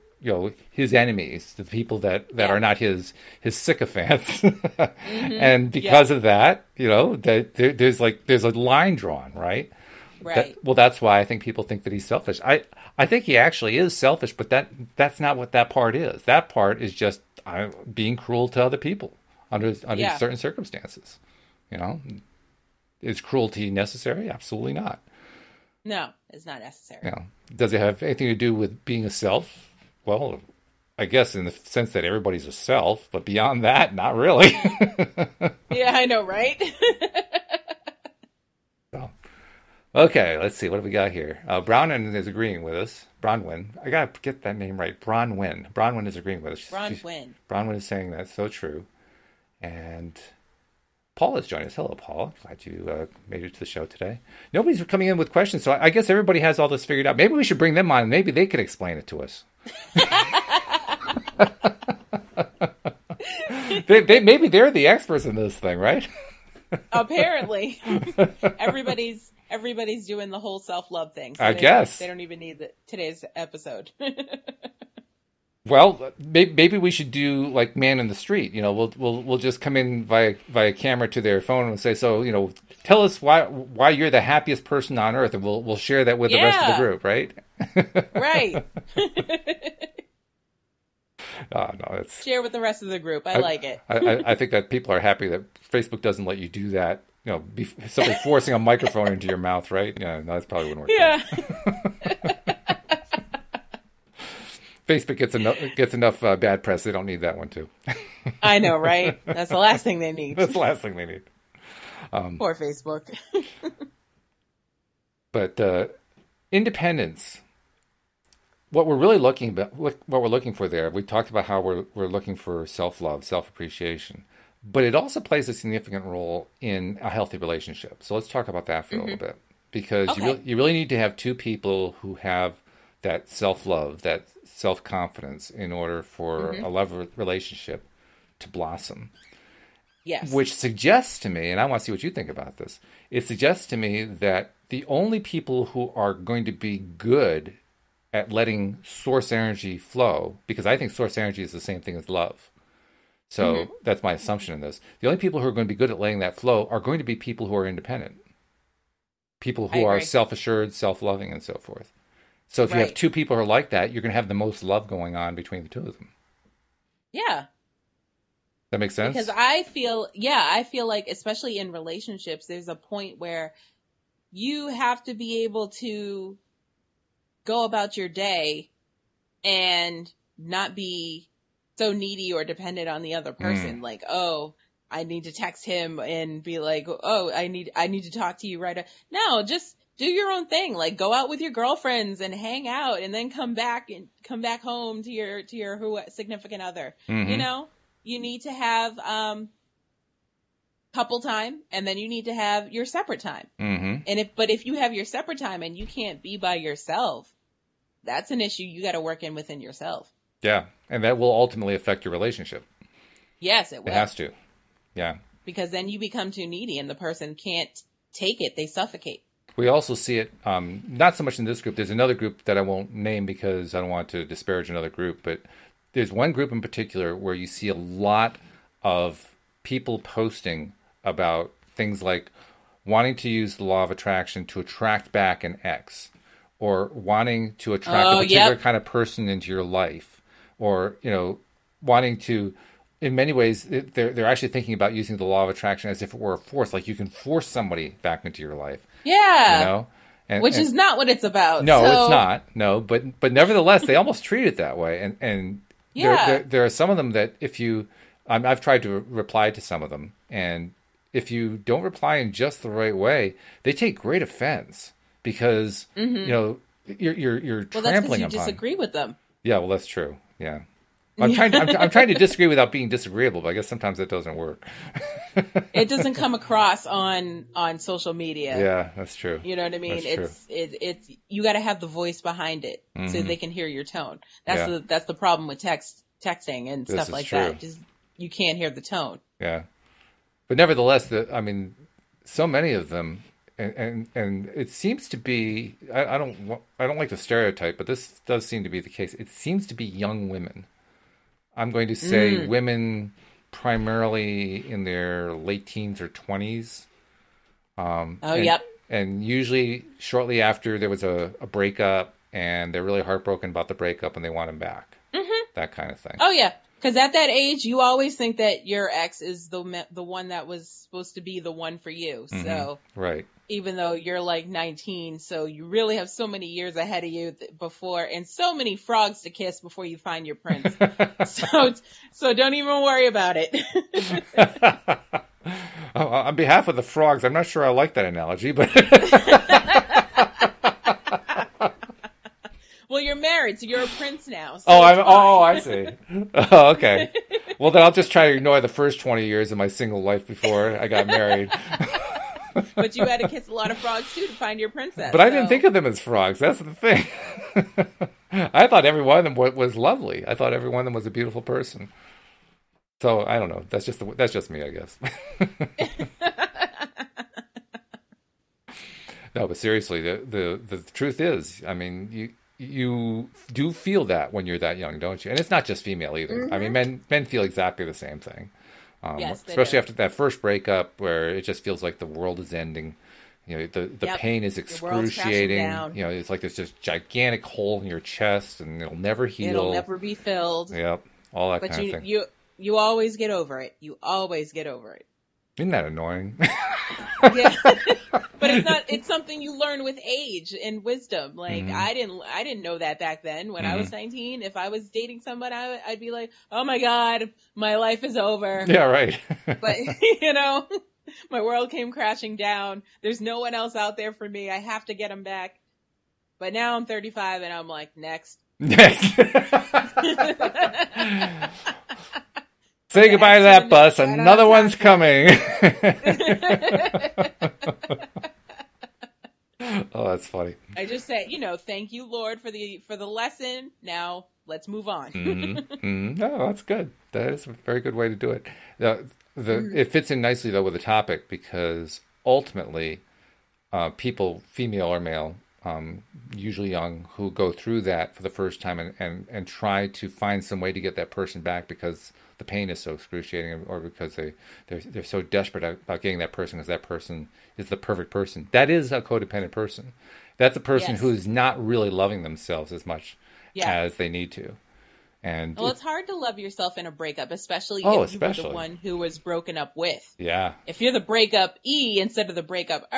his enemies, the people that are not his sycophants. And because of that, there's a line drawn, right? Right. That's why I think people think that he's selfish. I think he actually is selfish, but that's not what that part is. That part is just being cruel to other people under certain circumstances. Is cruelty necessary? Absolutely not. No, it's not necessary. Does it have anything to do with being a self? Well, I guess in the sense that everybody's a self, but beyond that, not really. Yeah, I know, right? Okay, let's see. What have we got here? Bronwyn is agreeing with us. Bronwyn. I got to get that name right. Bronwyn. Bronwyn is agreeing with us. Bronwyn is saying that's so true. And Paul is joining us. Hello, Paul. Glad you made it to the show today. Nobody's coming in with questions, so I guess everybody has all this figured out. Maybe we should bring them on. Maybe they could explain it to us. Maybe they're the experts in this thing, right? Apparently. Everybody's doing the whole self-love thing. So I guess. They don't even need today's episode. Well, maybe we should do like Man in the Street. We'll just come in via camera to their phone and say, so, tell us why you're the happiest person on earth, and we'll share that with the rest of the group, right? Right. Oh, no, it's... Share with the rest of the group. I like it. I think that people are happy that Facebook doesn't let you do that. You know, somebody forcing a microphone into your mouth, right? Yeah, no, that probably wouldn't work. Yeah. Facebook gets enough bad press. They don't need that one, too. I know, right? That's the last thing they need. That's the last thing they need. Poor Facebook. But independence... What we're really looking for there, we talked about how we're looking for self-love, self-appreciation, but it also plays a significant role in a healthy relationship. So let's talk about that for a little bit, because you really need to have two people who have that self-love, that self-confidence in order for a love relationship to blossom. Yes. Which suggests to me, and I want to see what you think about this, it suggests to me that the only people who are going to be good at letting source energy flow, because I think source energy is the same thing as love. So that's my assumption in this. The only people who are going to be good at letting that flow are going to be people who are independent. People who are self-assured, self-loving, and so forth. So if you have two people who are like that, you're going to have the most love going on between the two of them. Yeah. That makes sense? Because I feel like, especially in relationships, there's a point where you have to be able to go about your day and not be so needy or dependent on the other person. Like, oh, I need to text him and be like, oh, I need to talk to you right now. No, just do your own thing. Like, go out with your girlfriends and hang out, and then come back home to your significant other. You know, you need to have couple time, and then you need to have your separate time. And if you have your separate time and you can't be by yourself, that's an issue you got to work in within yourself. Yeah, and that will ultimately affect your relationship. Yes, it will. It has to. Yeah. Because then you become too needy, and the person can't take it; they suffocate. We also see it, not so much in this group. There's another group that I won't name because I don't want to disparage another group, but there's one group in particular where you see a lot of people posting about things like wanting to use the law of attraction to attract back an ex, or wanting to attract a particular kind of person into your life, or, you know, wanting to, in many ways, they're actually thinking about using the law of attraction as if it were a force, like you can force somebody back into your life. Yeah. You know? Which is not what it's about. No, it's not. No, but nevertheless, they almost treat it that way. And there are some of them that if you, I've tried to reply to some of them, and if you don't reply in just the right way, they take great offense because you know you're trampling upon. You disagree with them. Yeah, well, that's true. Yeah, I'm trying to disagree without being disagreeable, but I guess sometimes that doesn't work. It doesn't come across on social media. Yeah, that's true. You know what I mean? It's you got to have the voice behind it so they can hear your tone. That's the problem with texting and stuff like that. Just you can't hear the tone. Yeah. But nevertheless, so many of them, and it seems to be, I don't like to stereotype, but this does seem to be the case. It seems to be young women. I'm going to say women primarily in their late teens or 20s. And usually shortly after there was a breakup, and they're really heartbroken about the breakup, and they want him back. That kind of thing. Oh, yeah. Because at that age, you always think that your ex is the one that was supposed to be the one for you. So even though you're like 19, so you really have so many years ahead of you before, and so many frogs to kiss before you find your prince. so don't even worry about it. On behalf of the frogs, I'm not sure I like that analogy, but. Well, you're married, so you're a prince now. So I see. Oh, okay. Well, then I'll just try to ignore the first 20 years of my single life before I got married. But you had to kiss a lot of frogs, too, to find your princess. But I didn't think of them as frogs. That's the thing. I thought every one of them was lovely. I thought every one of them was a beautiful person. So, I don't know. That's just me, I guess. No, but seriously, the truth is, I mean, you do feel that when you're that young, don't you? And it's not just female either. I mean, men feel exactly the same thing. Yes, especially after that first breakup where it just feels like the world is ending. You know, the pain is excruciating. You know, it's like there's this gigantic hole in your chest and it'll never heal. It'll never be filled. Yep. all that but kind of thing. You always get over it. You always get over it. Isn't that annoying? Yeah. But it's something you learn with age and wisdom. Like, I didn't know that back then when I was 19. If I was dating someone, I'd be like, oh my God, my life is over. Yeah, right. But, my world came crashing down. There's no one else out there for me. I have to get him back. But now I'm 35 and I'm like, next. Next. Say goodbye to that bus. Another one's coming. Oh, that's funny. I just say, thank you, Lord, for the lesson. Now let's move on. No, that's good. That is a very good way to do it. It fits in nicely though with the topic because ultimately, people, female or male, usually young, who go through that for the first time and try to find some way to get that person back because the pain is so excruciating, or because they're so desperate about getting that person because that person is the perfect person. That is a codependent person. That's a person who's not really loving themselves as much as they need to. And it's hard to love yourself in a breakup, especially if you were the one who was broken up with. Yeah. If you're the breakup instead of the breakup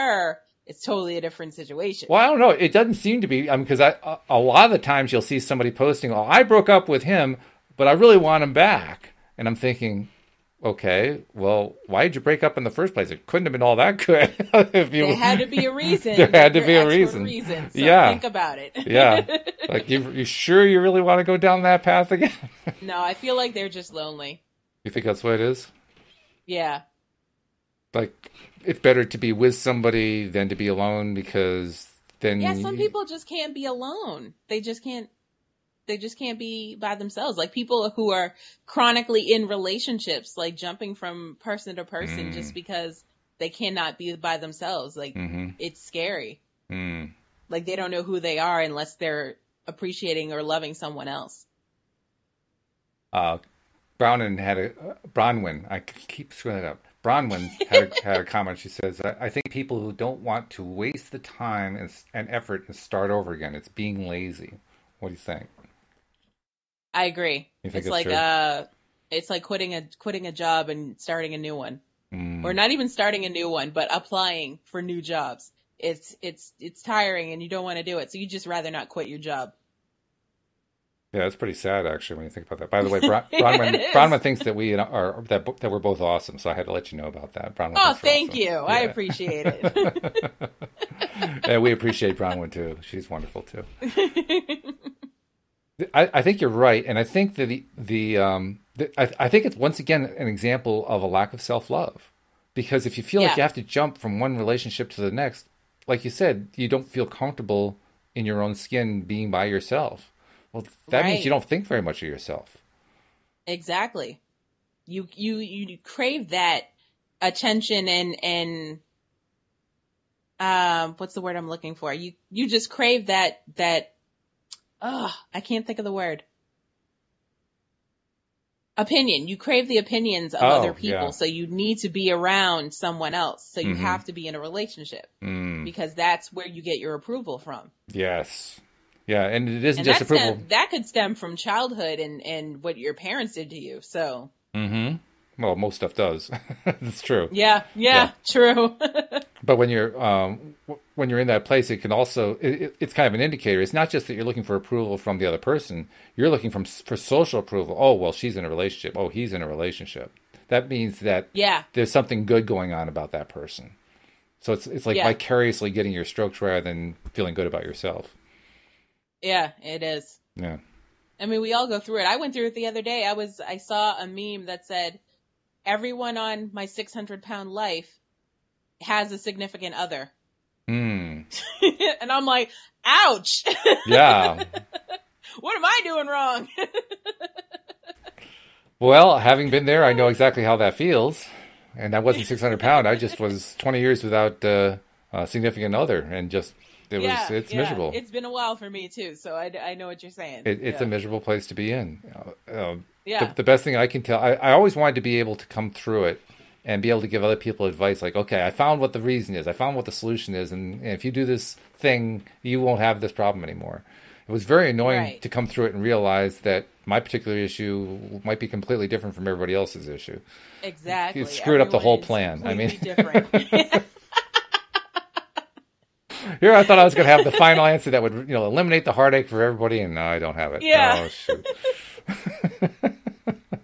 it's totally a different situation. Well, I don't know. It doesn't seem to be. Because a lot of the times you'll see somebody posting, "Oh, I broke up with him, but I really want him back." And I'm thinking, okay, well, why did you break up in the first place? It couldn't have been all that good. There had to be a reason. There had to be a reason. So think about it. Yeah. Like, you sure you really want to go down that path again? No, I feel like they're just lonely. You think that's what it is? Yeah. Like, it's better to be with somebody than to be alone because then... Yeah, some people just can't be alone. They just can't be by themselves. Like people who are chronically in relationships, like jumping from person to person just because they cannot be by themselves. Like it's scary. Like they don't know who they are unless they're appreciating or loving someone else. Bronwyn, I keep screwing that up. Bronwyn had a comment. She says, I think people who don't want to waste the time and effort and start over again, it's being lazy. What do you think? I agree. It's like true? It's like quitting a job and starting a new one, or not even starting a new one, but applying for new jobs. It's tiring and you don't want to do it, so you just rather not quit your job. Yeah, that's pretty sad actually when you think about that. By the way, Bronwyn thinks that that we're both awesome, so I had to let you know about that. Bronwyn thank you. Yeah. I appreciate it. Yeah, we appreciate Bronwyn too. She's wonderful too. I think you're right, and I think that I think it's once again an example of a lack of self-love. Because if you feel like you have to jump from one relationship to the next, like you said, you don't feel comfortable in your own skin being by yourself. Well, that means you don't think very much of yourself. Exactly. You crave that attention and what's the word I'm looking for? You just crave that. I can't think of the word. Opinion. You crave the opinions of other people, so you need to be around someone else. So you have to be in a relationship because that's where you get your approval from. Yes. Yeah, and it isn't just approval. That could stem from childhood and what your parents did to you. So. Well, most stuff does. It's true. Yeah, true. But when you're in that place, it can also it's kind of an indicator. It's not just that you're looking for approval from the other person. You're looking for social approval. Oh, well, she's in a relationship. Oh, he's in a relationship. That means that there's something good going on about that person. So it's like vicariously getting your strokes rather than feeling good about yourself. Yeah, it is. Yeah. I mean, we all go through it. I went through it the other day. I saw a meme that said, everyone on my 600-pound life has a significant other. And I'm like, ouch. Yeah. What am I doing wrong? Well, having been there, I know exactly how that feels. And I wasn't 600 pounds. I just was 20 years without a significant other, and just it's miserable. It's been a while for me too, so I know what you're saying. It's a miserable place to be in. The best thing I can tell, I always wanted to be able to come through it and be able to give other people advice like, okay, I found what the reason is. I found what the solution is. And if you do this thing, you won't have this problem anymore. It was very annoying to come through it and realize that my particular issue might be completely different from everybody else's issue. Exactly. It screwed up the whole plan. I mean, different. Here I thought I was going to have the final answer that would, eliminate the heartache for everybody, and no, I don't have it. Yeah. Oh, shoot.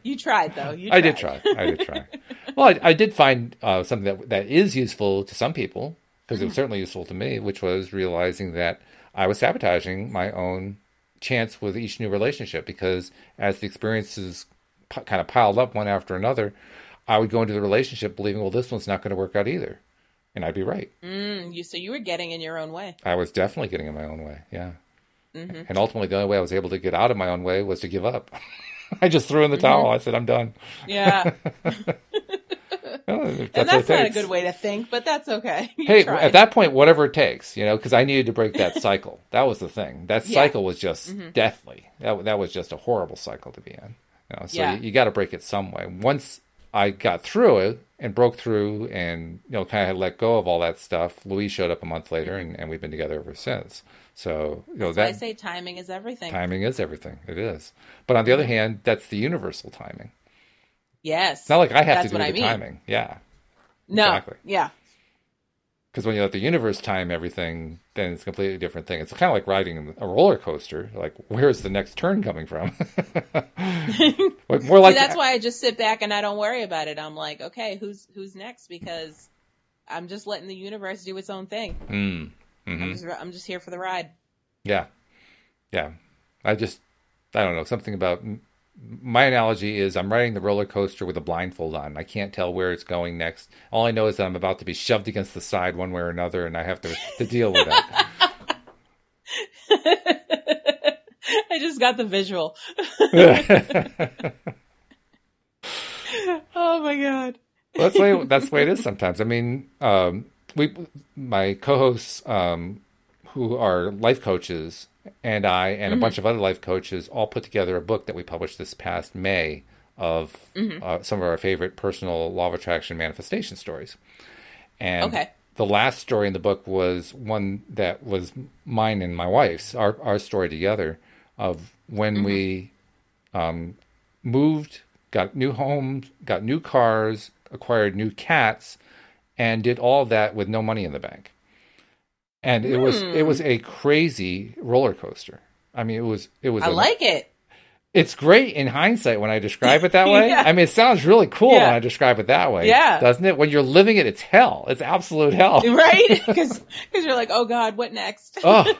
You tried, though. I did try. Well, I did find something that is useful to some people, because it was certainly useful to me, which was realizing that I was sabotaging my own chance with each new relationship, because as the experiences kind of piled up one after another, I would go into the relationship believing, well, this one's not going to work out either. And I'd be right. So you were getting in your own way. I was definitely getting in my own way, yeah. Mm-hmm. And ultimately, the only way I was able to get out of my own way was to give up. I just threw in the towel. I said, I'm done. Yeah. And that's not a good way to think, but that's okay. Hey, at that point, whatever it takes, because I needed to break that cycle. That was the thing. That cycle was just deathly. That was just a horrible cycle to be in. So you got to break it some way. Once I got through it and broke through and, kind of had let go of all that stuff, Louise showed up a month later and we've been together ever since. So, that's why I say timing is everything. Timing is everything. It is. But on the other hand, that's the universal timing. Yes. It's not like I have to do the timing. Yeah. No. Exactly. Yeah. Because when you let the universe time everything, then it's a completely different thing. It's kind of like riding a roller coaster. Like, where's the next turn coming from? More like that's why I just sit back and I don't worry about it. I'm like, okay, who's next? Because I'm just letting the universe do its own thing. Mm-hmm. I'm just here for the ride. Yeah. Yeah. I don't know. Something about my analogy is I'm riding the roller coaster with a blindfold on. I can't tell where it's going next. All I know is that I'm about to be shoved against the side one way or another, and I have to deal with that. I just got the visual. Oh my God. Well, that's the way it is sometimes. I mean, my co-hosts who are life coaches and I and a bunch of other life coaches all put together a book that we published this past May of some of our favorite personal law of attraction manifestation stories. And the last story in the book was one that was mine and my wife's, our story together of when we moved, got new homes, got new cars, acquired new cats, and did all that with no money in the bank. And it was a crazy roller coaster. I mean, it was. I like it. It's great in hindsight when I describe it that way. Yeah. I mean, it sounds really cool when I describe it that way. Yeah. Doesn't it? When you're living it, it's hell. It's absolute hell. Right? Because you're like, oh God, what next? Oh.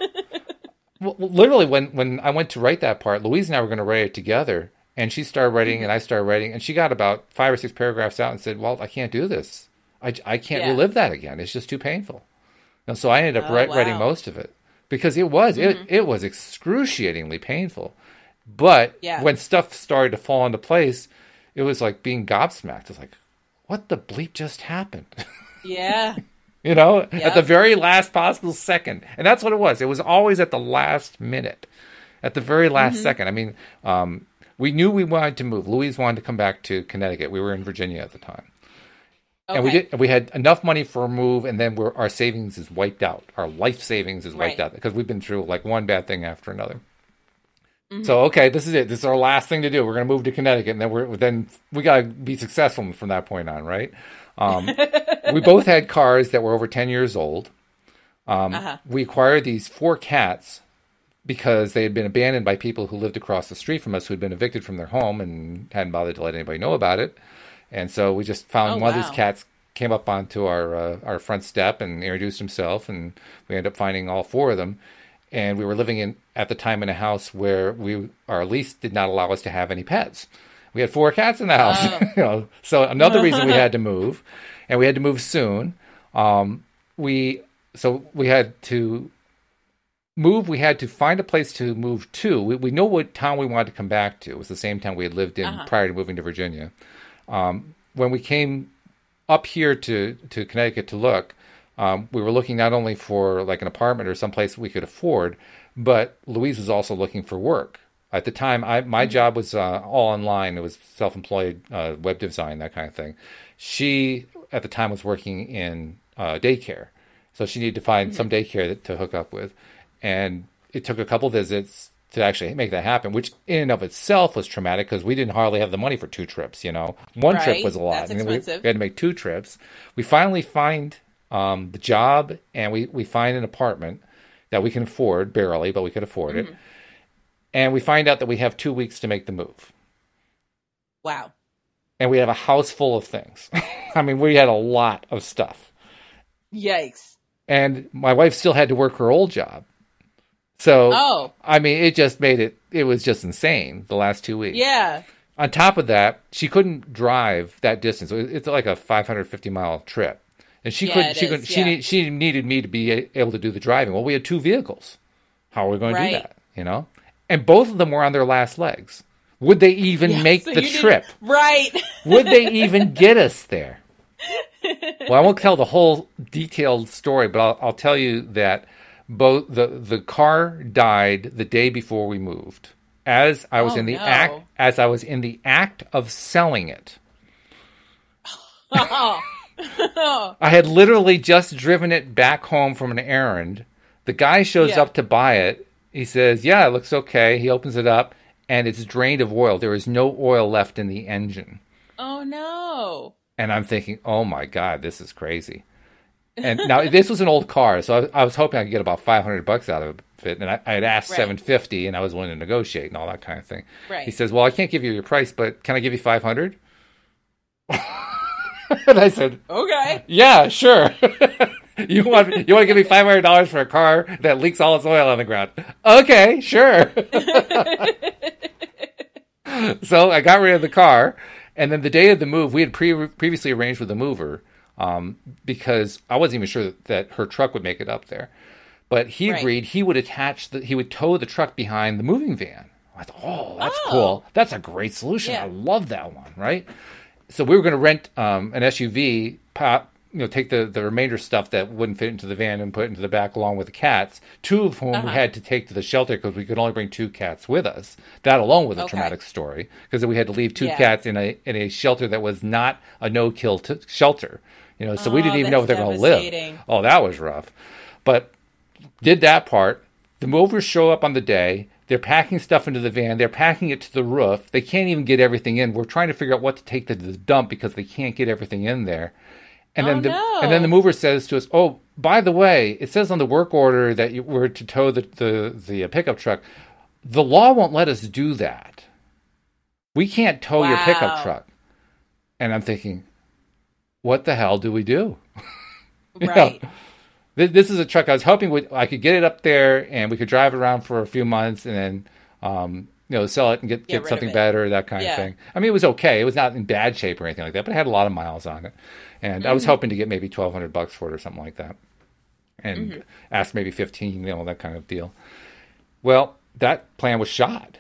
Well, literally, when I went to write that part, Louise and I were going to write it together, and she started writing, and I started writing, and she got about 5 or 6 paragraphs out and said, "Well, I can't do this. I can't relive that again. It's just too painful." And so I ended up writing most of it because it was it was excruciatingly painful. But when stuff started to fall into place, it was like being gobsmacked. It's like, what the bleep just happened? Yeah. At the very last possible second. And that's what it was. It was always at the last minute, at the very last second. I mean, we knew we wanted to move. Louise wanted to come back to Connecticut. We were in Virginia at the time. Okay. And we had enough money for a move, and then our savings is wiped out. Our life savings is wiped out because we've been through like one bad thing after another. Mm-hmm. So, this is it. This is our last thing to do. We're going to move to Connecticut, and then we got to be successful from that point on, right? We both had cars that were over 10 years old. We acquired these 4 cats because they had been abandoned by people who lived across the street from us who had been evicted from their home and hadn't bothered to let anybody know about it. And so we just found one of these cats came up onto our front step and introduced himself, and we ended up finding all 4 of them. And we were living at the time in a house where our lease did not allow us to have any pets. We had 4 cats in the house. So another reason we had to move, and we had to move soon. We had to move. We had to find a place to move to. We know what town we wanted to come back to. It was the same town we had lived in prior to moving to Virginia. When we came up here to Connecticut to look, we were looking not only for like an apartment or someplace we could afford, but Louise was also looking for work. At the time, my job was all online. It was self-employed, web design, that kind of thing. She, at the time, was working in daycare. So she needed to find some daycare to hook up with. And it took a couple visits to actually make that happen, which in and of itself was traumatic because we didn't hardly have the money for 2 trips, you know. One trip was a lot. That's expensive. We had to make 2 trips. We finally find the job, and we find an apartment that we can afford, barely, but we could afford it. And we find out that we have 2 weeks to make the move. Wow. And we have a house full of things. I mean, we had a lot of stuff. Yikes. And my wife still had to work her old job. So, I mean, it just made it was just insane the last 2 weeks. Yeah. On top of that, she couldn't drive that distance. It's like a 550-mile trip. And she needed me to be able to do the driving. Well, we had 2 vehicles. How are we going to do that? You know? And both of them were on their last legs. Would they even make the trip? Right. Would they even get us there? Well, I won't tell the whole detailed story, but I'll tell you that both the car died the day before we moved. As I was in the act of selling it. I had literally just driven it back home from an errand. The guy shows up to buy it. He says, "Yeah, it looks okay." He opens it up, and it's drained of oil. There is no oil left in the engine. Oh, no. And I'm thinking, oh, my God, this is crazy. And now, this was an old car, so I was hoping I could get about $500 out of it. And I had asked $750, and I was willing to negotiate and all that kind of thing. Right. He says, "Well, I can't give you your price, but can I give you $500?" And I said, "Okay, yeah, sure." You want to give me $500 for a car that leaks all its oil on the ground? Okay, sure. So I got rid of the car, and then the day of the move, we had previously arranged with the mover because I wasn't even sure that her truck would make it up there. But he agreed he would he would tow the truck behind the moving van. I thought, oh, that's cool. That's a great solution. Yeah. I love that one, right? So we were going to rent an SUV, take the remainder stuff that wouldn't fit into the van and put it into the back along with the cats, 2 of whom we had to take to the shelter because we could only bring 2 cats with us. That alone was a traumatic story because we had to leave 2 cats in a shelter that was not a no-kill shelter. So we didn't even know if they were going to live. Oh, that was rough. But did that part. The movers show up on the day. They're packing stuff into the van. They're packing it to the roof. They can't even get everything in. We're trying to figure out what to take to the dump because they can't get everything in there. And then the mover says to us, "Oh, by the way, it says on the work order that you were to tow the pickup truck. The law won't let us do that. We can't tow your pickup truck." And I'm thinking, what the hell do we do? Right. This is a truck I was hoping I could get it up there and we could drive it around for a few months and then sell it and get something better, that kind of thing. I mean, it was okay. It was not in bad shape or anything like that, but it had a lot of miles on it. And I was hoping to get maybe $1,200 for it or something like that. And asked maybe $15, that kind of deal. Well, that plan was shot.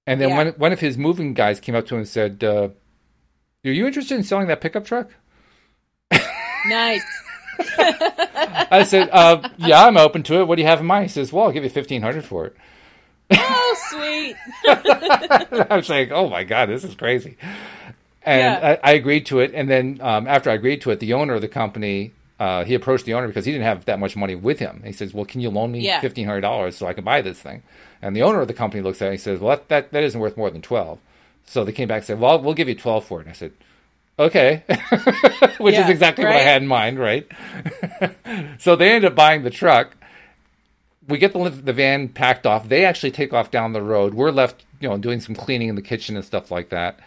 And then when one of his moving guys came up to him and said, "Are you interested in selling that pickup truck?" Nice. I said, "Yeah, I'm open to it. What do you have in mind?" He says, "Well, I'll give you $1,500 for it." Oh, sweet. I was like, oh my God, this is crazy. And I agreed to it. And then after I agreed to it, the owner of the company, he approached the owner because he didn't have that much money with him. He says, "Well, can you loan me $1,500 so I can buy this thing?" And the owner of the company looks at it and he says, "Well, that isn't worth more than 12. So they came back and said, "Well, we'll give you 12 for it." And I said, "Okay," which is exactly what I had in mind, right? So they ended up buying the truck. We get the van packed off. They actually take off down the road. We're left, doing some cleaning in the kitchen and stuff like that.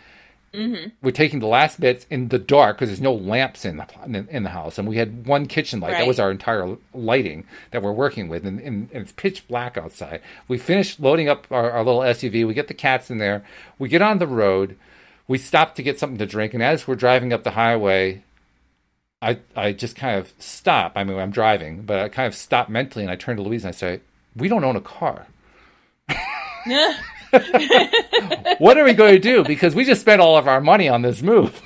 Mm-hmm. We're taking the last bits in the dark because there's no lamps in the house, and we had one kitchen light. Right. That was our entire lighting that we're working with, and it's pitch black outside. We finish loading up our little SUV. We get the cats in there. We get on the road. We stop to get something to drink, and as we're driving up the highway, I just kind of stop. I mean, I'm driving, but I kind of stop mentally, and I turn to Louise and I say, "We don't own a car." What are we going to do? Because we just spent all of our money on this move.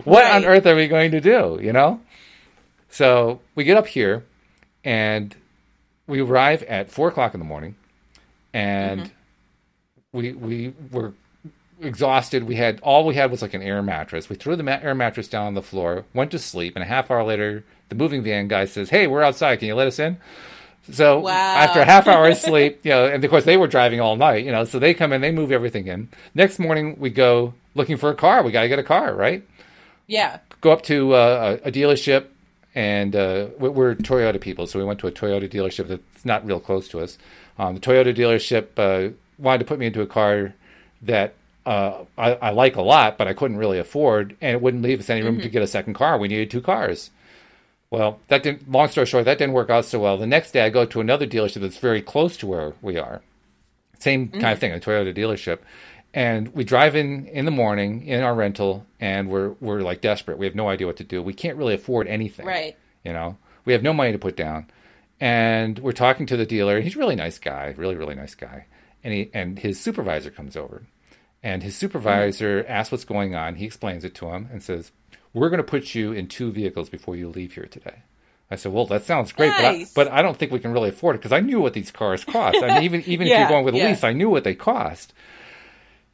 What on earth are we going to do, So we get up here, and we arrive at 4 o'clock in the morning, and we were exhausted. All we had was like an air mattress. We threw the air mattress down on the floor, went to sleep, and a half hour later, the moving van guy says, "Hey, we're outside. Can you let us in?" So after a half hour of sleep, and of course they were driving all night, so they come in, they move everything in. Next morning we go looking for a car. We got to get a car, right? Yeah. Go up to a dealership, and we're Toyota people, so we went to a Toyota dealership that's not real close to us. The Toyota dealership wanted to put me into a car that I like a lot, but I couldn't really afford, and it wouldn't leave us any room to get a second car. We needed 2 cars. Well, long story short, that didn't work out so well. The next day I go to another dealership that's very close to where we are. Same kind of thing, a Toyota dealership. And we drive in the morning in our rental, and we're like desperate. We have no idea what to do. We can't really afford anything. Right. We have no money to put down. And we're talking to the dealer. He's a really nice guy, really, really nice guy. And his supervisor comes over. And his supervisor asks what's going on. He explains it to him and says, "We're going to put you in 2 vehicles before you leave here today." I said, "Well, that sounds great, nice. but I don't think we can really afford it," because I knew what these cars cost. I mean, even if you're going with a lease, I knew what they cost.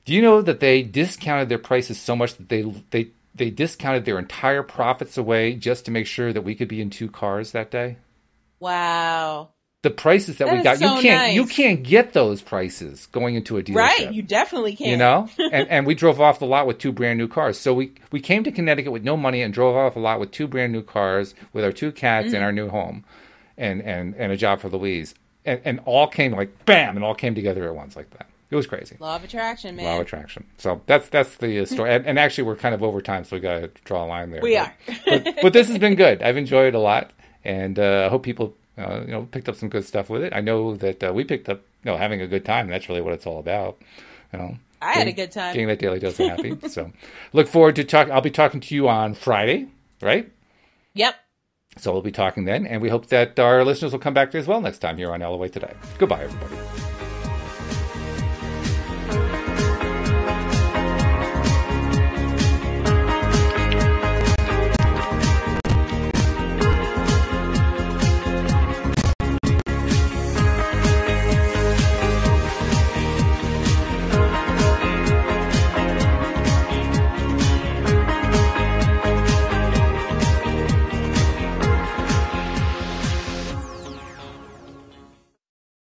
Do you know that they discounted their prices so much that they discounted their entire profits away just to make sure that we could be in 2 cars that day? Wow. The prices that we got, you can't get those prices going into a dealership. Right, you definitely can't. And we drove off the lot with 2 brand new cars. So we came to Connecticut with no money and drove off the lot with 2 brand new cars with our 2 cats and our new home and a job for Louise. And all came like bam, and all came together at once like that. It was crazy. Law of attraction, man. Law of attraction. So that's the story. And actually, we're kind of over time, so we got to draw a line there. We are. but this has been good. I've enjoyed it a lot, and I hope people picked up some good stuff with it. I know that we picked up having a good time. That's really what it's all about. I had a good time. Getting that daily dose of happy. So look forward to I'll be talking to you on Friday, right? Yep. So we'll be talking then, and we hope that our listeners will come back as well next time here on LOA Today. Goodbye, everybody.